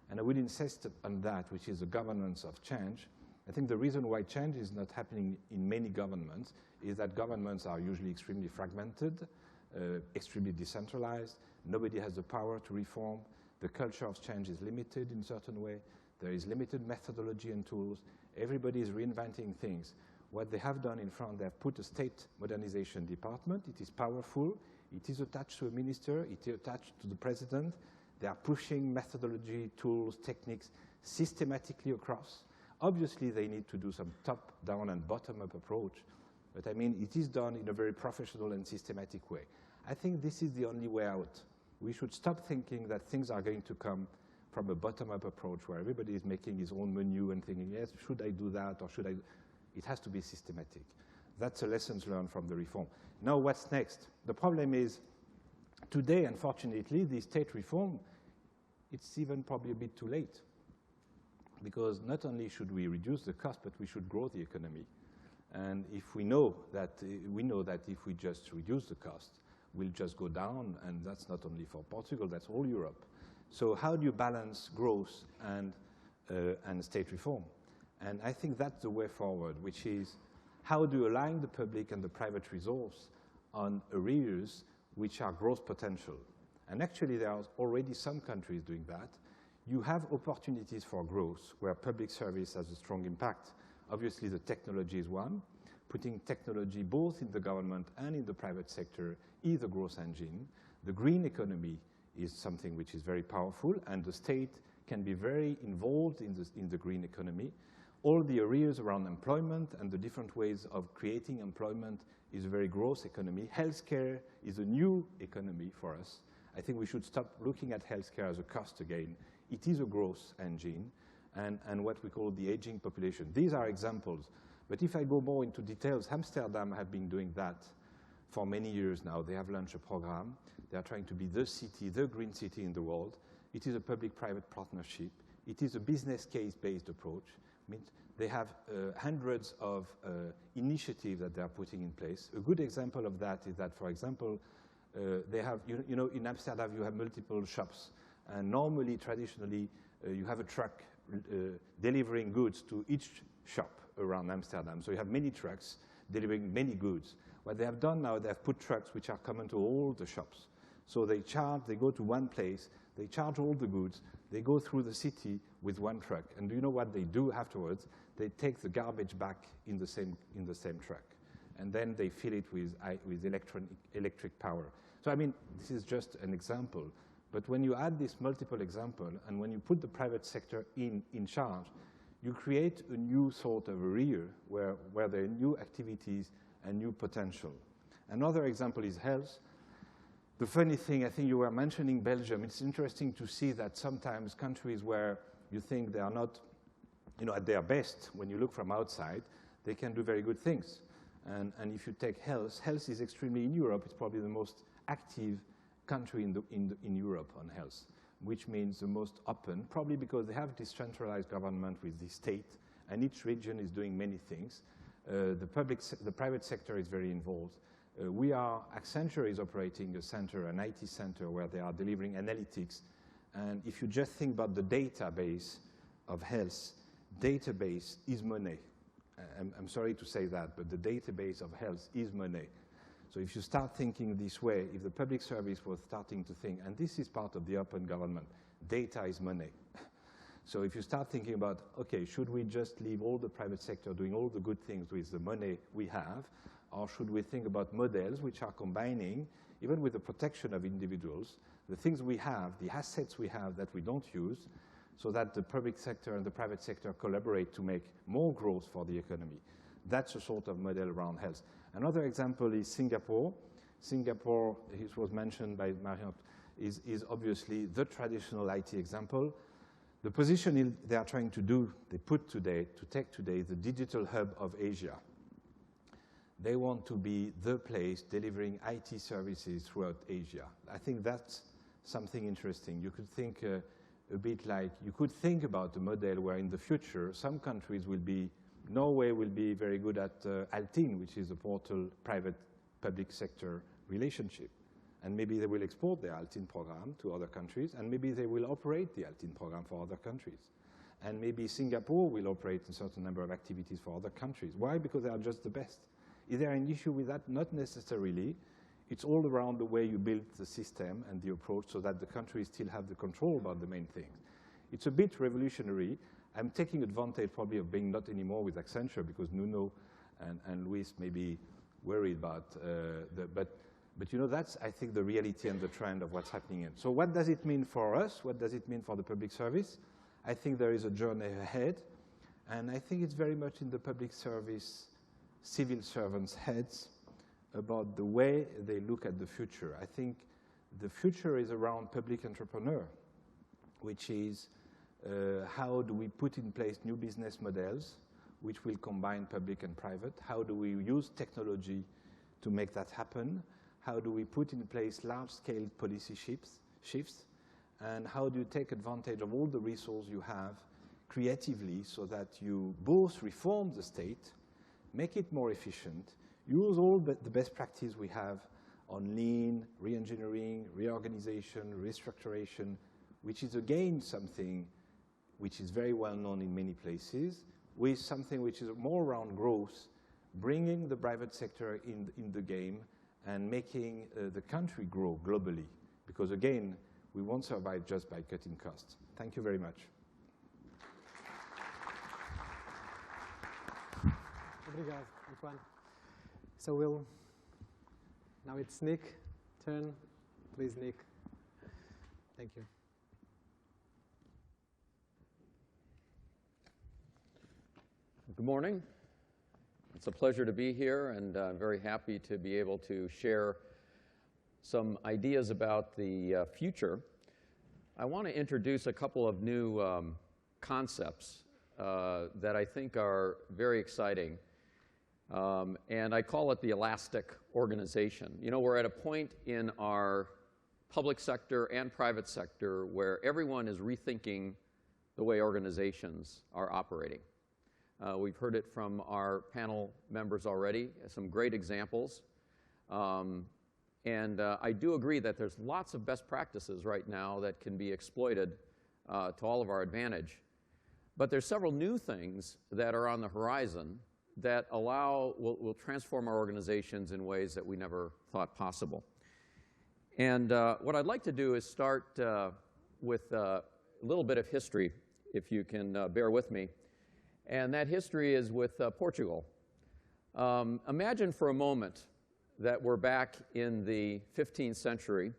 And I would insist on that, which is the governance of change. I think the reason why change is not happening in many governments is that governments are usually extremely fragmented, extremely decentralized. Nobody has the power to reform. The culture of change is limited in a certain way. There is limited methodology and tools. Everybody is reinventing things. What they have done in France, they have put a state modernization department. It is powerful. It is attached to a minister. It is attached to the president. They are pushing methodology, tools, techniques systematically across. Obviously, they need to do some top-down and bottom-up approach. But I mean, it is done in a very professional and systematic way. I think this is the only way out. We should stop thinking that things are going to come from a bottom-up approach where everybody is making his own menu and thinking, yes, should I do that or should I? It has to be systematic. That's a lessons learned from the reform. Now, what's next? The problem is, today, unfortunately, the state reform, it's even probably a bit too late. Because not only should we reduce the cost, but we should grow the economy. And if we know that if we just reduce the cost, we'll just go down, and that's not only for Portugal, that's all Europe. So how do you balance growth and state reform? And I think that's the way forward, which is how do you align the public and the private resource on areas which are growth potential? And actually, there are already some countries doing that. you have opportunities for growth where public service has a strong impact. Obviously, the technology is one. Putting technology both in the government and in the private sector is a growth engine. The green economy is something which is very powerful, and the state can be very involved in the green economy. All the areas around employment and the different ways of creating employment is a very growth economy. Healthcare is a new economy for us. I think we should stop looking at healthcare as a cost again. It is a growth engine, and what we call the aging population. These are examples. But if I go more into details, Amsterdam have been doing that for many years now. They have launched a program. They are trying to be the city, the green city in the world. It is a public-private partnership. It is a business case-based approach. I mean, they have hundreds of initiatives that they are putting in place. A good example of that is that, for example, they have, you know, in Amsterdam you have multiple shops. And normally, traditionally, you have a truck delivering goods to each shop around Amsterdam. So you have many trucks delivering many goods. What they have done now, they have put trucks which are common to all the shops. So they go to one place, they charge all the goods, they go through the city with one truck. And do you know what they do afterwards? They take the garbage back in the same truck. And then they fill it with electric power. So I mean, this is just an example. But when you add this multiple example, and when you put the private sector in charge, you create a new sort of area where there are new activities and new potential. Another example is health. The funny thing, I think you were mentioning Belgium. It's interesting to see that sometimes countries where you think they are not, you know, at their best, when you look from outside, they can do very good things. And if you take health, health is extremely, in Europe, it's probably the most active country in Europe on health, which means the most open, probably because they have decentralized government with the state, and each region is doing many things. The private sector is very involved. Accenture is operating a center, an IT center, where they are delivering analytics. And if you just think about the database of health, database is money. I'm sorry to say that, but the database of health is money. So if you start thinking this way, if the public service was starting to think, and this is part of the open government, data is money. So if you start thinking about, okay, should we just leave all the private sector doing all the good things with the money we have, or should we think about models which are combining, even with the protection of individuals, the things we have, the assets we have that we don't use, so that the public sector and the private sector collaborate to make more growth for the economy. That's a sort of model around health. Another example is Singapore. Singapore, it was mentioned by Marion, is obviously the traditional IT example. The position they are trying to do, they take today the digital hub of Asia. They want to be the place delivering IT services throughout Asia. I think that's something interesting. You could think a bit like, you could think about a model where in the future some countries will be, Norway will be very good at Altinn, which is a portal private-public sector relationship. And maybe they will export their Altinn program to other countries, and maybe they will operate the Altinn program for other countries. And maybe Singapore will operate a certain number of activities for other countries. Why? Because they are just the best. Is there an issue with that? Not necessarily. It's all around the way you build the system and the approach so that the countries still have the control about the main things. It's a bit revolutionary. I'm taking advantage probably of being not anymore with Accenture because Nuno and Luis may be worried about but you know, that's, I think, the reality and the trend of what's happening. So what does it mean for us? What does it mean for the public service? I think there is a journey ahead, and I think it's very much in the public service civil servants' heads about the way they look at the future. I think the future is around public entrepreneur, which is how do we put in place new business models which will combine public and private? How do we use technology to make that happen? How do we put in place large-scale policy shifts? And how do you take advantage of all the resources you have creatively so that you both reform the state, make it more efficient, use all the best practice we have on lean, re-engineering, reorganization, restructuration, which is again something which is very well known in many places, with something which is more around growth, bringing the private sector in the game and making the country grow globally. Because again, we won't survive just by cutting costs. Thank you very much. Obrigado, Antoine. So now it's Nick's turn. Please, Nick. Thank you. Good morning. It's a pleasure to be here, and I'm very happy to be able to share some ideas about the future. I want to introduce a couple of new concepts that I think are very exciting, and I call it the elastic organization. You know, we're at a point in our public sector and private sector where everyone is rethinking the way organizations are operating. We've heard it from our panel members already, some great examples. And I do agree that there's lots of best practices right now that can be exploited to all of our advantage. But there's several new things that are on the horizon that will transform our organizations in ways that we never thought possible. And what I'd like to do is start with a little bit of history, if you can bear with me. And that history is with Portugal. Imagine for a moment that we're back in the 15th century,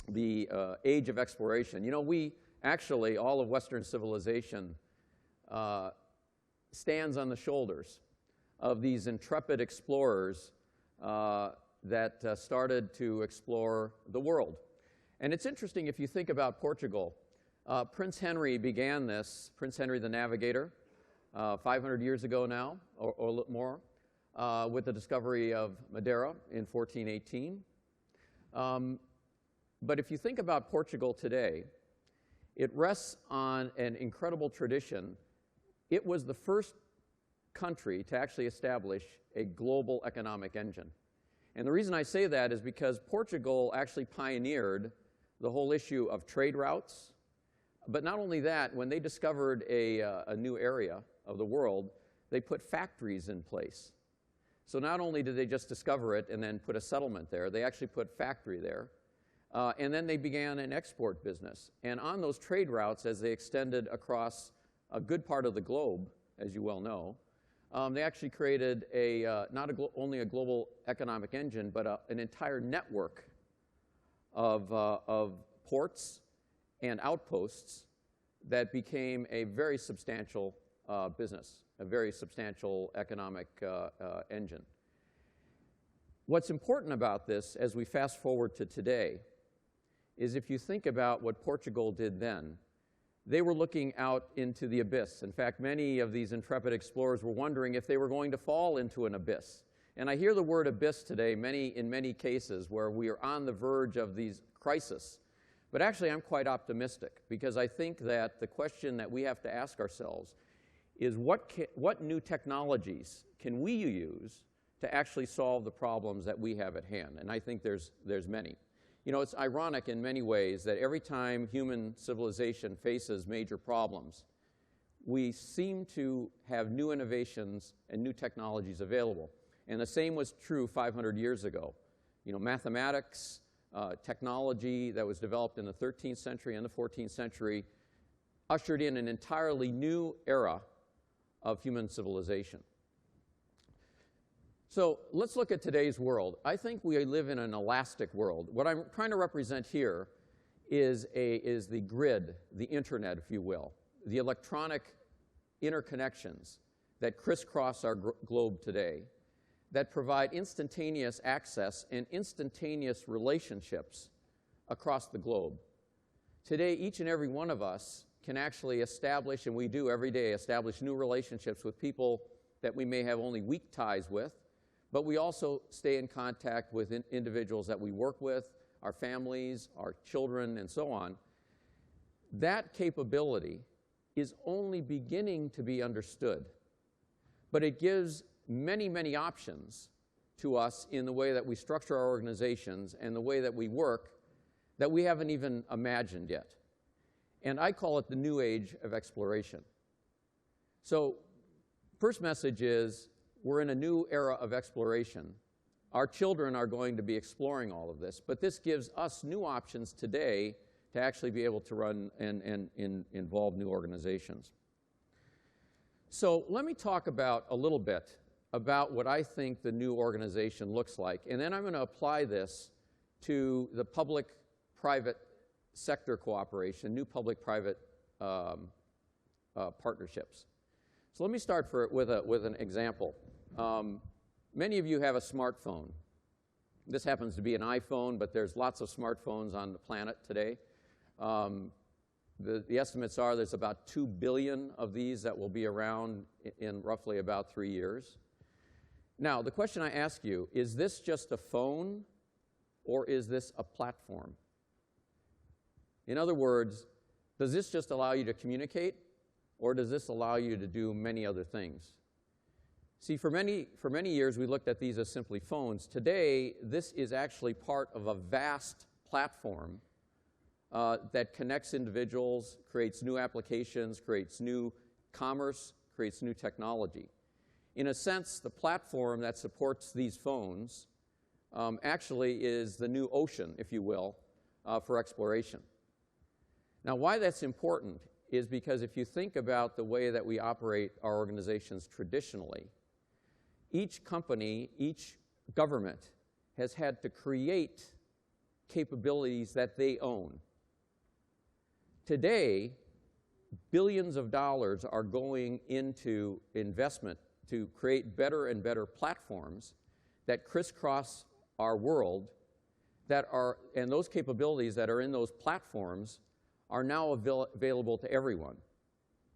the age of exploration. You know, we actually, all of Western civilization stands on the shoulders of these intrepid explorers that started to explore the world. And it's interesting if you think about Portugal. Prince Henry began this, Prince Henry the Navigator, 500 years ago now, or a little more, with the discovery of Madeira in 1418. But if you think about Portugal today, it rests on an incredible tradition. It was the first country to actually establish a global economic engine. And the reason I say that is because Portugal actually pioneered the whole issue of trade routes. But not only that, when they discovered a new area of the world, they put factories in place. So not only did they just discover it and then put a settlement there, they actually put factory there. And then they began an export business. And on those trade routes, as they extended across a good part of the globe, as you well know, they actually created not only a global economic engine, but an entire network of ports and outposts that became a very substantial business, a very substantial economic engine. What's important about this, as we fast forward to today, is if you think about what Portugal did then, they were looking out into the abyss. In fact, many of these intrepid explorers were wondering if they were going to fall into an abyss. And I hear the word abyss today in many cases where we are on the verge of these crises. But actually, I'm quite optimistic, because I think that the question that we have to ask ourselves is what new technologies can we use to actually solve the problems that we have at hand? And I think there's many. You know, it's ironic in many ways that every time human civilization faces major problems, we seem to have new innovations and new technologies available. And the same was true 500 years ago. You know, mathematics, technology that was developed in the 13th century and the 14th century ushered in an entirely new era of human civilization. So let's look at today's world. I think we live in an elastic world. What I'm trying to represent here is the grid, the internet, if you will, the electronic interconnections that crisscross our globe today, that provide instantaneous access and instantaneous relationships across the globe. Today, each and every one of us can actually establish, and we do every day, establish new relationships with people that we may have only weak ties with, but we also stay in contact with individuals that we work with, our families, our children, and so on. That capability is only beginning to be understood, but it gives many, many options to us in the way that we structure our organizations and the way that we work that we haven't even imagined yet. And I call it the new age of exploration. So, first message is we're in a new era of exploration. Our children are going to be exploring all of this, but this gives us new options today to actually be able to run and involve new organizations. So let me talk about a little bit about what I think the new organization looks like, and then I'm going to apply this to the public-private sector cooperation, new public-private partnerships. So let me start with an example. Many of you have a smartphone. This happens to be an iPhone, but there's lots of smartphones on the planet today. The estimates are there's about 2 billion of these that will be around in roughly about 3 years. Now, the question I ask you, is this just a phone or is this a platform? In other words, does this just allow you to communicate or does this allow you to do many other things? See, for many years we looked at these as simply phones. Today, this is actually part of a vast platform that connects individuals, creates new applications, creates new commerce, creates new technology. In a sense, the platform that supports these phones actually is the new ocean, if you will, for exploration. Now, why that's important is because if you think about the way that we operate our organizations traditionally, each company, each government has had to create capabilities that they own. Today, billions of dollars are going into investment to create better and better platforms that crisscross our world and those capabilities that are in those platforms are now available to everyone.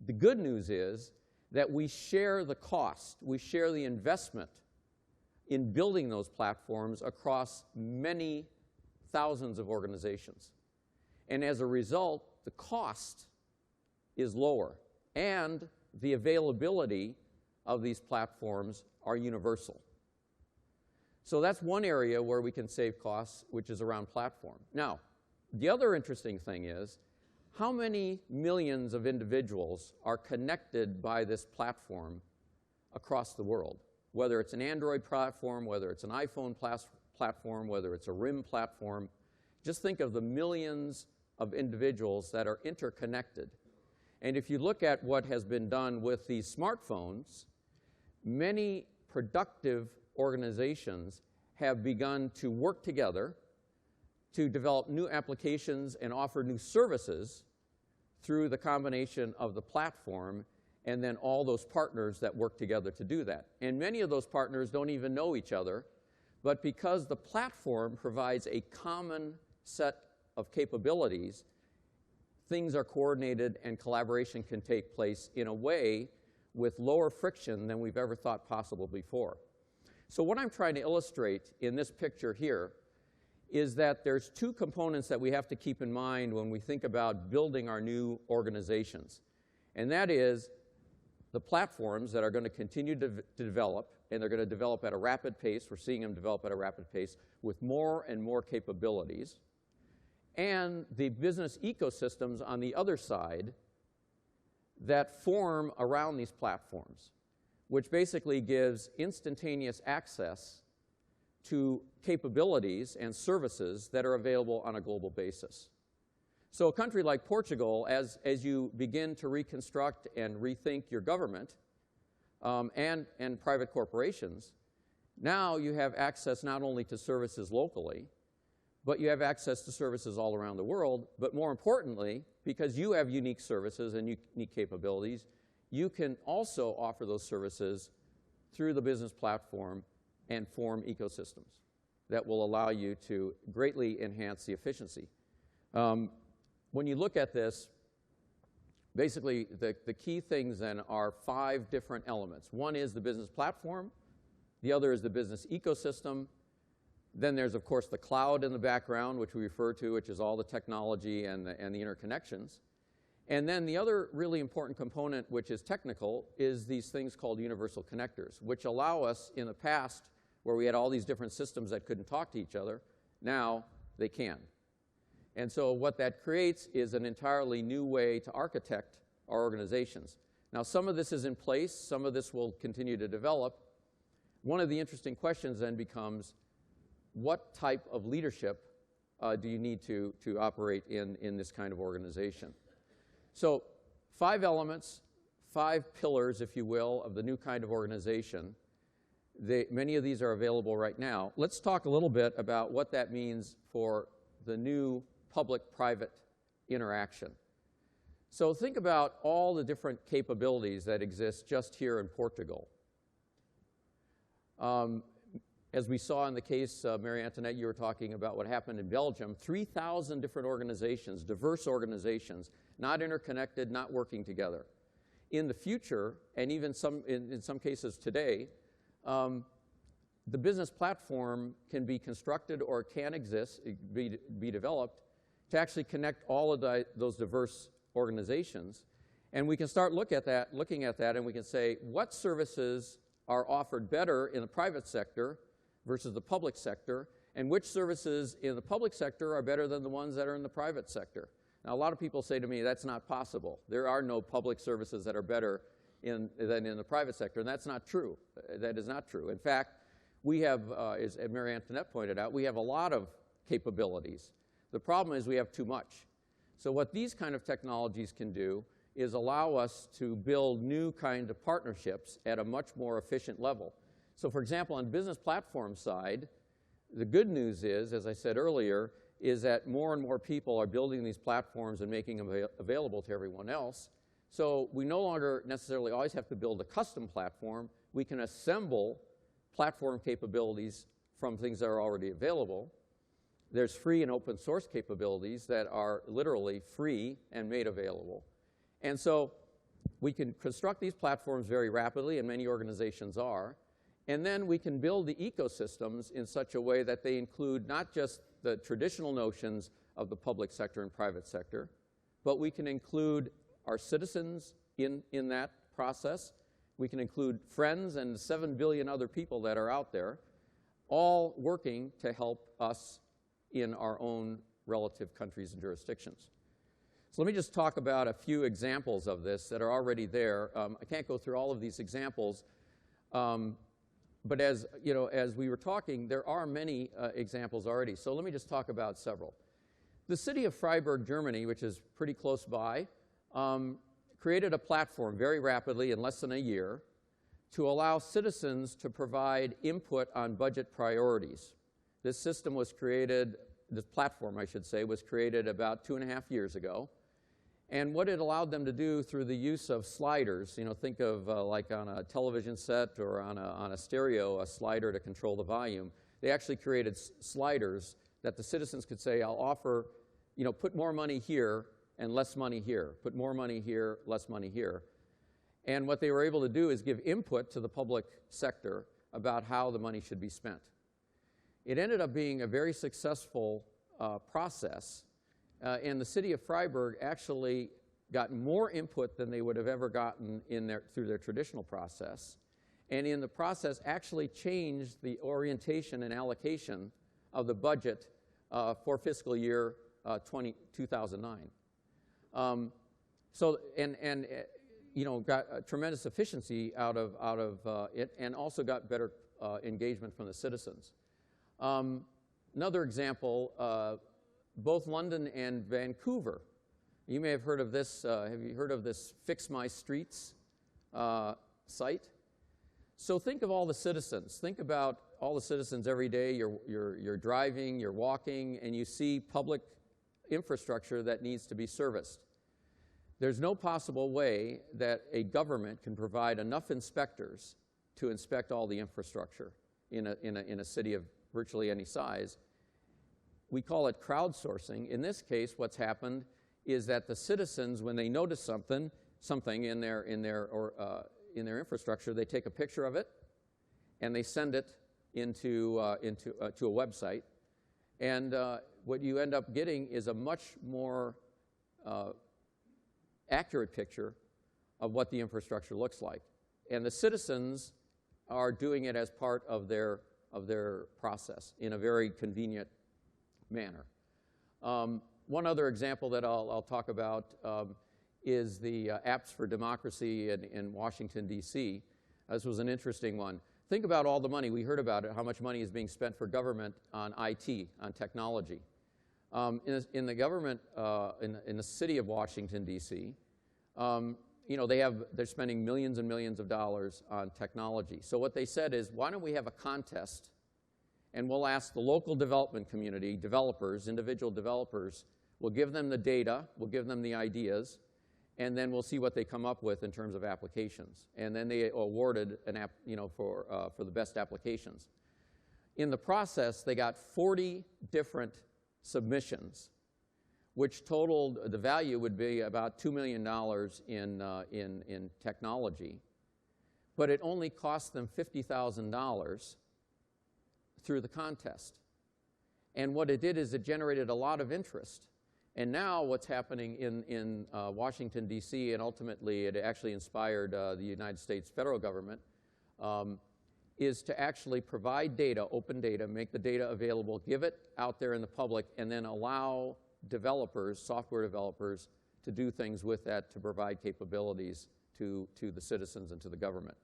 The good news is that we share the cost, we share the investment in building those platforms across many thousands of organizations. And as a result, the cost is lower, and the availability of these platforms are universal. So that's one area where we can save costs, which is around platform. Now, the other interesting thing is, how many millions of individuals are connected by this platform across the world? Whether it's an Android platform, whether it's an iPhone platform, whether it's a RIM platform, just think of the millions of individuals that are interconnected. And if you look at what has been done with these smartphones, many productive organizations have begun to work together to develop new applications and offer new services through the combination of the platform and then all those partners that work together to do that. And many of those partners don't even know each other, but because the platform provides a common set of capabilities, things are coordinated and collaboration can take place in a way with lower friction than we've ever thought possible before. So what I'm trying to illustrate in this picture here is that there's two components that we have to keep in mind when we think about building our new organizations. And that is the platforms that are going to continue to develop, and they're going to develop at a rapid pace. We're seeing them develop at a rapid pace with more and more capabilities. And the business ecosystems on the other side that form around these platforms, which basically gives instantaneous access to capabilities and services that are available on a global basis. So a country like Portugal, as you begin to reconstruct and rethink your government and private corporations, now you have access not only to services locally, but you have access to services all around the world. But more importantly, because you have unique services and unique capabilities, you can also offer those services through the business platform and form ecosystems that will allow you to greatly enhance the efficiency. When you look at this, basically the key things then are 5 different elements. One is the business platform. The other is the business ecosystem. Then there's, of course, the cloud in the background, which we refer to, which is all the technology and the interconnections. And then the other really important component, which is technical, is these things called universal connectors, which allow us in the past, where we had all these different systems that couldn't talk to each other, now they can. And so what that creates is an entirely new way to architect our organizations. Now, some of this is in place. Some of this will continue to develop. One of the interesting questions then becomes, what type of leadership do you need to operate in this kind of organization. So 5 elements, 5 pillars, if you will, of the new kind of organization. Many of these are available right now. Let's talk a little bit about what that means for the new public-private interaction. So think about all the different capabilities that exist just here in Portugal. As we saw in the case, Mary Antoinette, you were talking about what happened in Belgium, 3,000 different organizations, diverse organizations, not interconnected, not working together. In the future, and even in some cases today, the business platform can be constructed or can exist, be developed to actually connect all of those diverse organizations. And we can start looking at that and we can say, what services are offered better in the private sector versus the public sector, and which services in the public sector are better than the ones that are in the private sector. Now, a lot of people say to me, that's not possible. There are no public services that are better than in the private sector, and that's not true. That is not true. In fact, we have, as Mary Antoinette pointed out, we have a lot of capabilities. The problem is we have too much. So what these kind of technologies can do is allow us to build new kind of partnerships at a much more efficient level. So for example, on the business platform side, the good news is, as I said earlier, is that more and more people are building these platforms and making them available to everyone else. So we no longer necessarily always have to build a custom platform. We can assemble platform capabilities from things that are already available. There's free and open source capabilities that are literally free and made available. And so we can construct these platforms very rapidly, and many organizations are. And then we can build the ecosystems in such a way that they include not just the traditional notions of the public sector and private sector, but we can include our citizens in that process. We can include friends and 7 billion other people that are out there, all working to help us in our own relative countries and jurisdictions. So let me just talk about a few examples of this that are already there. I can't go through all of these examples, but as we were talking, there are many examples already. So let me just talk about several. The city of Freiburg, Germany, which is pretty close by, created a platform very rapidly in less than a year to allow citizens to provide input on budget priorities. This system was created, this platform, I should say, was created about 2.5 years ago. And what it allowed them to do through the use of sliders, think of like on a television set or on a stereo, a slider to control the volume. They actually created sliders that the citizens could say, I'll offer, put more money here and less money here. Put more money here, less money here. And what they were able to do is give input to the public sector about how the money should be spent. It ended up being a very successful process. And the city of Freiburg actually got more input than they would have ever gotten through their traditional process. And in the process actually changed the orientation and allocation of the budget for fiscal year 2009. Got a tremendous efficiency out of it, and also got better engagement from the citizens. Another example, both London and Vancouver. You may have heard of this. Have you heard of this Fix My Streets site? So think of all the citizens. Think about all the citizens every day. You're driving, you're walking, and you see public infrastructure that needs to be serviced. There's no possible way that a government can provide enough inspectors to inspect all the infrastructure in a city of virtually any size. We call it crowdsourcing. In this case, what's happened is that the citizens, when they notice something in their infrastructure, they take a picture of it and they send it to a website. And what you end up getting is a much more accurate picture of what the infrastructure looks like. And the citizens are doing it as part of their process in a very convenient manner. One other example that I'll talk about is the Apps for Democracy in Washington, D.C. This was an interesting one. Think about all the money. We heard about it, how much money is being spent for government on IT, on technology. In the government, in the city of Washington, D.C., you know, they're spending millions and millions of dollars on technology. So what they said is, why don't we have a contest, and we'll ask the local development community, developers, individual developers, we'll give them the data, we'll give them the ideas, and then we'll see what they come up with in terms of applications. And then they awarded an app, you know, for the best applications. In the process, they got 40 different submissions, which totaled, the value would be about $2 million in technology, but it only cost them $50,000 through the contest. And what it did is it generated a lot of interest. And now what's happening in Washington, D.C., and ultimately it actually inspired the United States federal government, is to actually provide data, open data, make the data available, give it out there in the public, and then allow developers, software developers, to do things with that to provide capabilities to the citizens and to the government.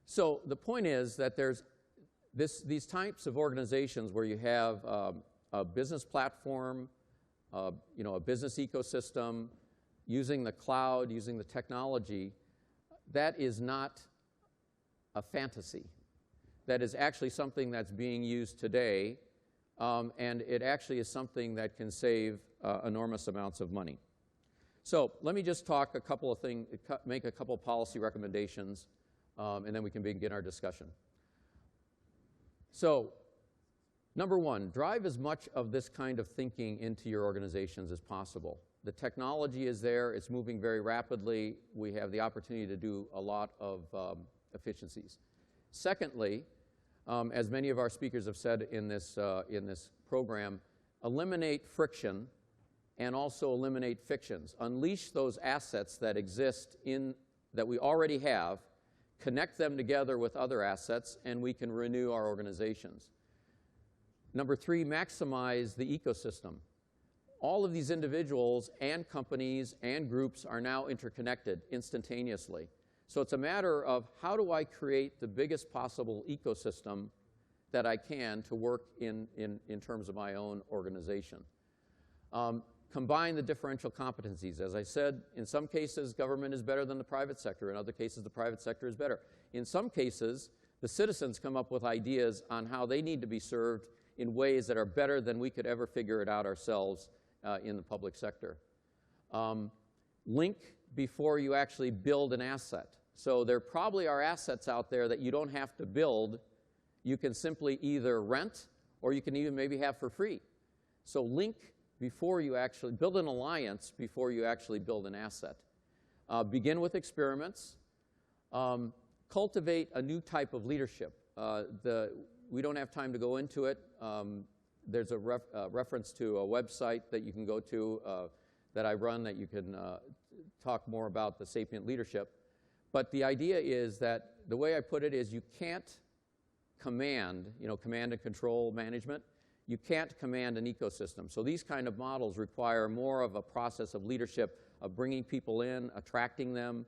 So the point is that there's these types of organizations where you have a business platform, you know, a business ecosystem, using the cloud, using the technology, that is not a fantasy. That is actually something that's being used today, and it actually is something that can save enormous amounts of money. So let me just talk a couple of things, make a couple of policy recommendations, and then we can begin our discussion. So, number one, drive as much of this kind of thinking into your organizations as possible. The technology is there, it's moving very rapidly, we have the opportunity to do a lot of efficiencies. Secondly, as many of our speakers have said in this program, eliminate friction and also eliminate fictions. Unleash those assets that exist that we already have, connect them together with other assets, and we can renew our organizations. Number three, maximize the ecosystem. All of these individuals and companies and groups are now interconnected instantaneously. So it's a matter of how do I create the biggest possible ecosystem that I can to work in terms of my own organization. Combine the differential competencies. As I said, in some cases, government is better than the private sector. In other cases, the private sector is better. In some cases, the citizens come up with ideas on how they need to be served in ways that are better than we could ever figure it out ourselves in the public sector. Link before you actually build an asset. So there probably are assets out there that you don't have to build. You can simply either rent or you can even maybe have for free. So link before you actually build an alliance before you actually build an asset. Begin with experiments. Cultivate a new type of leadership. We don't have time to go into it. There's a reference to a website that you can go to that I run that you can talk more about the sapient leadership. But the idea is that the way I put it is you can't command, command and control management. You can't command an ecosystem. So these kind of models require more of a process of leadership, of bringing people in, attracting them,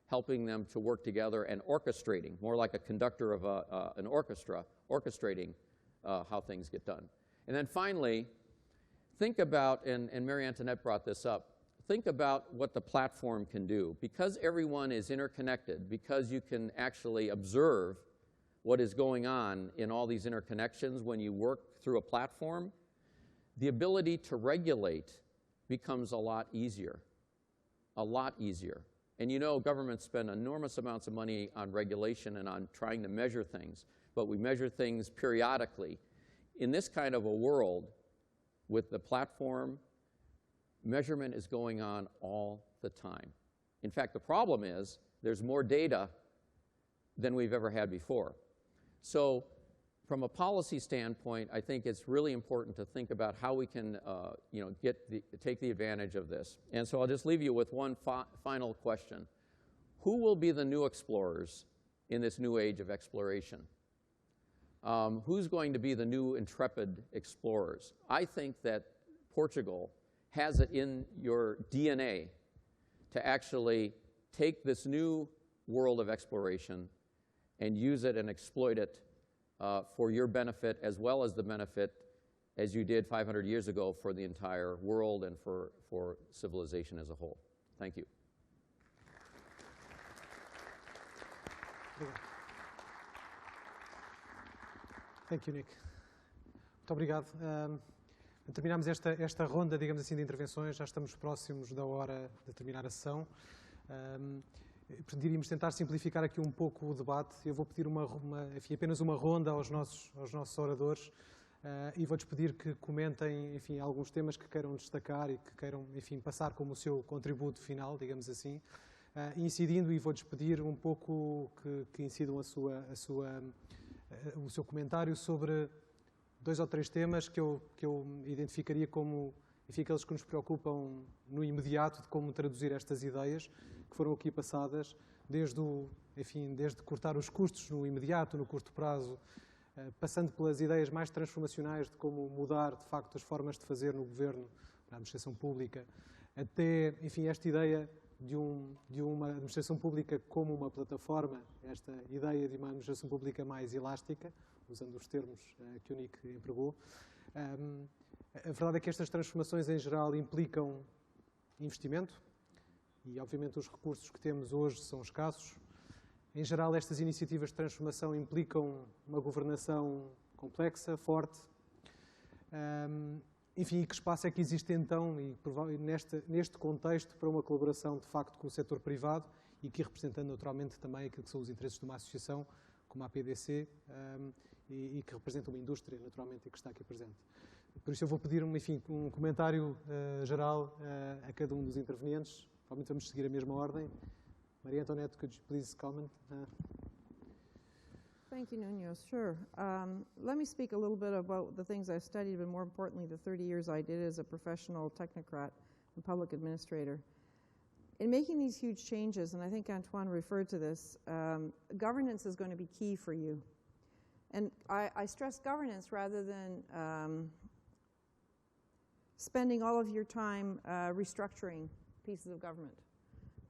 helping them to work together, and orchestrating, more like a conductor of an orchestra, orchestrating how things get done. And then finally, think about, and Marie Antoinette brought this up, think about what the platform can do. Because everyone is interconnected, because you can actually observe what is going on in all these interconnections when you work through a platform, the ability to regulate becomes a lot easier. A lot easier. And governments spend enormous amounts of money on regulation and on trying to measure things, but we measure things periodically. In this kind of a world, with the platform, measurement is going on all the time. In fact, the problem is there's more data than we've ever had before. So from a policy standpoint, I think it's really important to think about how we can take the advantage of this. And so I'll just leave you with one final question. Who will be the new explorers in this new age of exploration? Who's going to be the new intrepid explorers? I think that Portugal has it in your DNA to actually take this new world of exploration and use it and exploit it for your benefit as well as the benefit as you did 500 years ago for the entire world and for civilization as a whole. Thank you. Thank you, Nick. Muito obrigado. Terminamos esta ronda, digamos assim, de intervenções. Já estamos próximos da hora de terminar a sessão. Iríamos tentar simplificar aqui um pouco o debate. Eu vou pedir enfim, apenas uma ronda aos nossos oradores e vou-lhes pedir que comentem, enfim, alguns temas que queiram destacar e que queiram, enfim, passar como o seu contributo final, digamos assim, incidindo, e vou-lhes pedir um pouco que incidam o seu comentário sobre 2 ou 3 temas que eu identificaria como, enfim, aqueles que nos preocupam no imediato de como traduzir estas ideias que foram aqui passadas, desde cortar os custos no imediato, no curto prazo, passando pelas ideias mais transformacionais de como mudar, de facto, as formas de fazer no governo, na administração pública, até, enfim, esta ideia de uma administração pública como uma plataforma, esta ideia de uma administração pública mais elástica, usando os termos que o Nick empregou. A verdade é que estas transformações, em geral, implicam investimento e, obviamente, os recursos que temos hoje são escassos. Em geral, estas iniciativas de transformação implicam uma governação complexa, forte. Enfim, que espaço é que existe então, e neste contexto, para uma colaboração de facto com o setor privado e que representando naturalmente também aquilo que são os interesses de uma associação como a APDC e que representa uma indústria naturalmente e que está aqui presente. Por isso eu vou pedir enfim, um comentário geral a cada um dos intervenientes. Provavelmente vamos seguir a mesma ordem. Maria Antoinette, could you please comment? Thank you, Nuno. Sure. Let me speak a little bit about the things I've studied, but more importantly, the 30 years I did as a professional technocrat and public administrator. In making these huge changes, and I think Antoine referred to this, governance is going to be key for you. And I stress governance rather than spending all of your time restructuring pieces of government.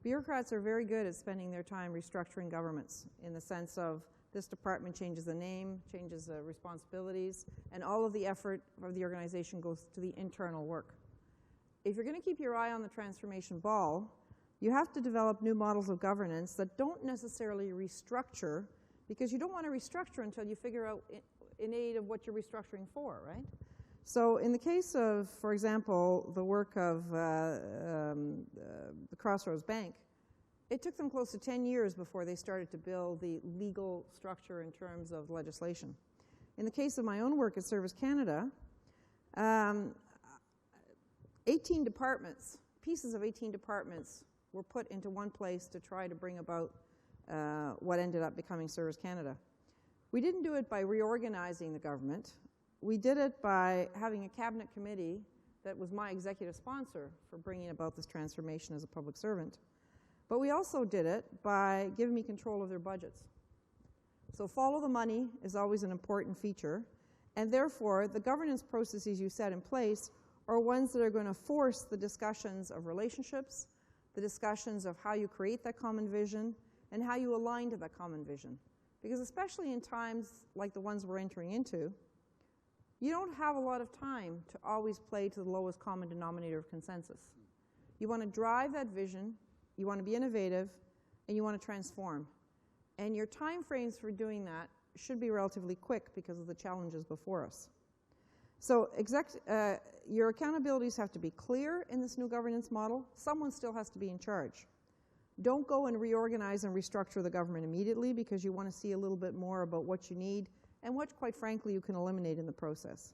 Bureaucrats are very good at spending their time restructuring governments in the sense of this department changes the name, changes the responsibilities, and all of the effort of the organization goes to the internal work. If you're going to keep your eye on the transformation ball, you have to develop new models of governance that don't necessarily restructure, because you don't want to restructure until you figure out in aid of what you're restructuring for, right? So in the case of, for example, the work of the Crossroads Bank, it took them close to 10 years before they started to build the legal structure in terms of legislation. In the case of my own work at Service Canada, 18 departments, pieces of 18 departments were put into one place to try to bring about what ended up becoming Service Canada. We didn't do it by reorganizing the government. We did it by having a cabinet committee that was my executive sponsor for bringing about this transformation as a public servant. But we also did it by giving me control of their budgets. So follow the money is always an important feature, and therefore the governance processes you set in place are ones that are going to force the discussions of relationships, the discussions of how you create that common vision, and how you align to that common vision. Because especially in times like the ones we're entering into, you don't have a lot of time to always play to the lowest common denominator of consensus. You want to drive that vision, you want to be innovative, and you want to transform. And your time frames for doing that should be relatively quick because of the challenges before us. So your accountabilities have to be clear in this new governance model. Someone still has to be in charge. Don't go and reorganize and restructure the government immediately because you want to see a little bit more about what you need and what, quite frankly, you can eliminate in the process.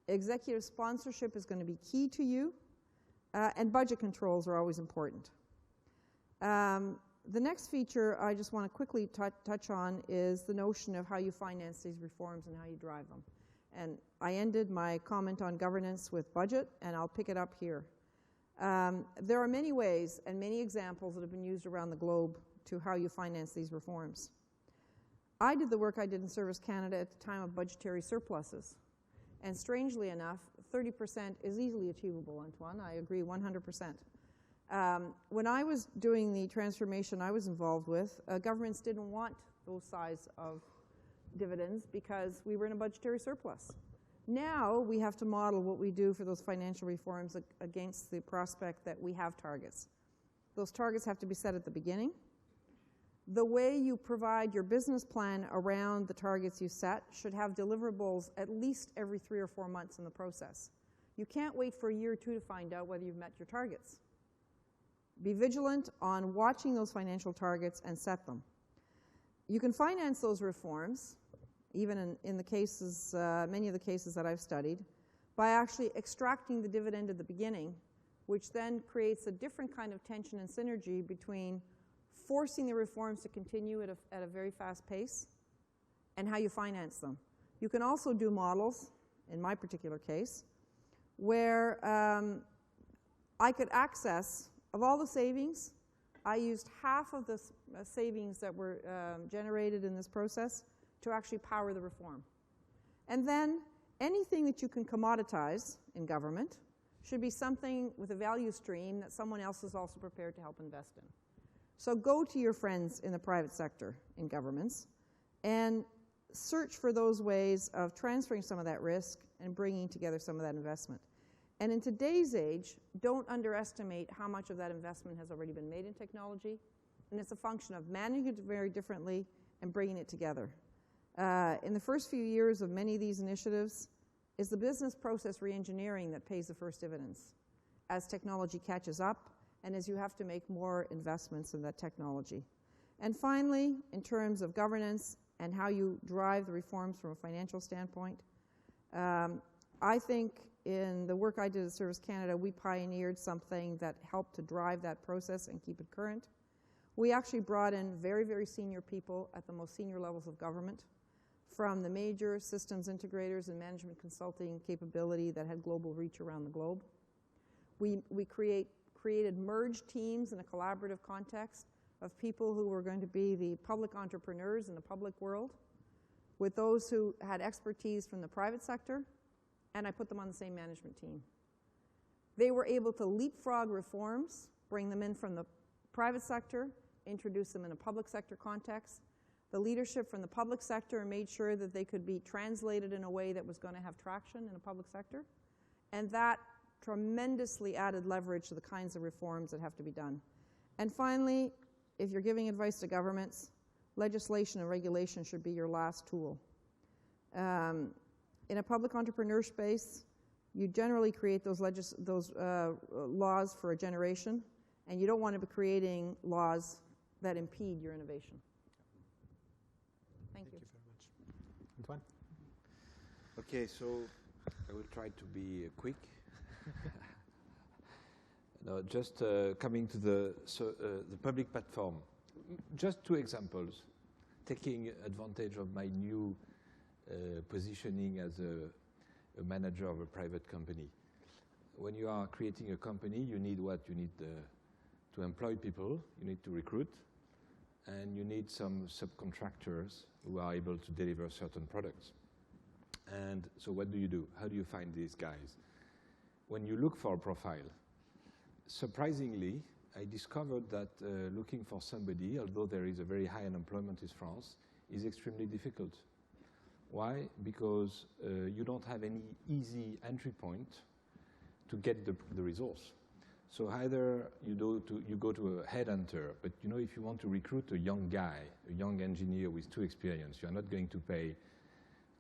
Executive sponsorship is going to be key to you, and budget controls are always important. The next feature I just want to quickly touch on is the notion of how you finance these reforms and how you drive them. And I ended my comment on governance with budget, and I'll pick it up here. There are many ways and many examples that have been used around the globe to how you finance these reforms. I did the work I did in Service Canada at the time of budgetary surpluses. And strangely enough, 30% is easily achievable, Antoine. I agree 100%. When I was doing the transformation I was involved with, governments didn't want those size of dividends because we were in a budgetary surplus. Now we have to model what we do for those financial reforms against the prospect that we have targets. Those targets have to be set at the beginning. The way you provide your business plan around the targets you set should have deliverables at least every 3 or 4 months in the process. You can't wait for a year or two to find out whether you've met your targets. Be vigilant on watching those financial targets and set them. You can finance those reforms, even in the cases, many of the cases that I've studied, by actually extracting the dividend at the beginning, which then creates a different kind of tension and synergy between forcing the reforms to continue at a very fast pace and how you finance them. You can also do models, in my particular case, where I could access, of all the savings, I used half of the savings that were generated in this process to actually power the reform. And then anything that you can commoditize in government should be something with a value stream that someone else is also prepared to help invest in. So go to your friends in the private sector, in governments, and search for those ways of transferring some of that risk and bringing together some of that investment. And in today's age, don't underestimate how much of that investment has already been made in technology. And it's a function of managing it very differently and bringing it together. In the first few years of many of these initiatives, it's the business process reengineering that pays the first dividends as technology catches up and as you have to make more investments in that technology. And finally, in terms of governance and how you drive the reforms from a financial standpoint, I think in the work I did at Service Canada, we pioneered something that helped to drive that process and keep it current. We actually brought in very, very senior people at the most senior levels of government, from the major systems integrators and management consulting capability that had global reach around the globe. We created merged teams in a collaborative context of people who were going to be the public entrepreneurs in the public world with those who had expertise from the private sector, and I put them on the same management team. They were able to leapfrog reforms, bring them in from the private sector, introduce them in a public sector context. The leadership from the public sector made sure that they could be translated in a way that was going to have traction in the public sector. And that tremendously added leverage to the kinds of reforms that have to be done. And finally, if you're giving advice to governments, legislation and regulation should be your last tool. In a public entrepreneur space, you generally create those laws for a generation, and you don't want to be creating laws that impede your innovation. Thank you very much. Antoine? Okay, so I will try to be quick. No, just coming to the public platform. Just 2 examples, taking advantage of my new positioning as a manager of a private company. When you are creating a company, you need what? You need to employ people, you need to recruit, and you need some subcontractors who are able to deliver certain products. And so what do? How do you find these guys? When you look for a profile, surprisingly, I discovered that looking for somebody, although there is a very high unemployment in France, is extremely difficult. Why? Because you don't have any easy entry point to get the resource. So either you go to a headhunter, but you know, if you want to recruit a young guy, a young engineer with 2 experience, you're not going to pay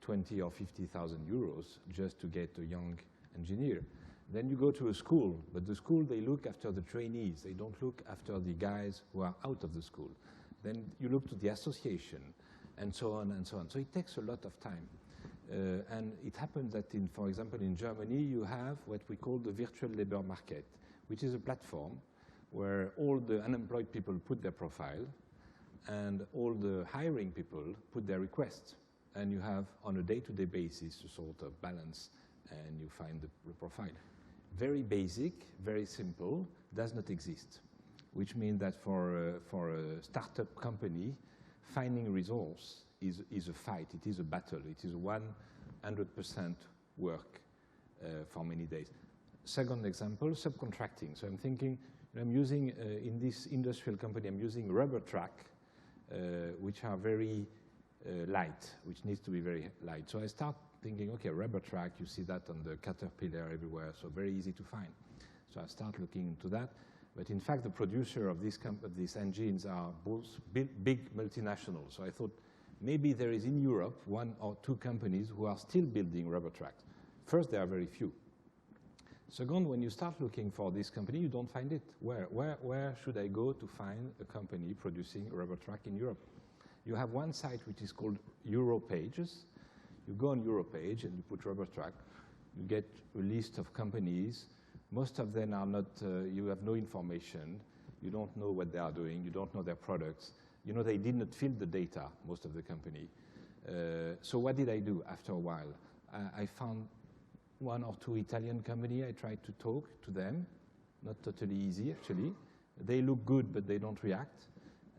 20 or 50,000 euros just to get a young engineer. Then you go to a school, but the school, they look after the trainees. They don't look after the guys who are out of the school. Then you look to the association, and so on and so on. So it takes a lot of time. And it happens that, for example, in Germany, you have what we call the virtual labor market, which is a platform where all the unemployed people put their profile and all the hiring people put their requests. And you have, on a day-to-day basis, to sort of balance, and you find the profile. Very basic, very simple, does not exist, which means that for a startup company, finding a resource is a fight, it is a battle, it is 100% work for many days. Second example, subcontracting. So I'm thinking, I'm using, in this industrial company, I'm using rubber track, which are very light, which needs to be very light. So I start thinking, okay, rubber track, you see that on the Caterpillar everywhere, so very easy to find. So I start looking into that. But in fact, the producer of these engines are both big multinationals. So I thought maybe there is in Europe 1 or 2 companies who are still building rubber tracks. First, there are very few. Second, when you start looking for this company, you don't find it. Where should I go to find a company producing a rubber track in Europe? You have one site which is called Europages. You go on Europage and you put rubber track. You get a list of companies. Most of them are not, you have no information. You don't know what they are doing. You don't know their products. You know, they did not fill the data, most of the company. So what did I do after a while? I found 1 or 2 Italian companies. I tried to talk to them. Not totally easy, actually. They look good, but they don't react.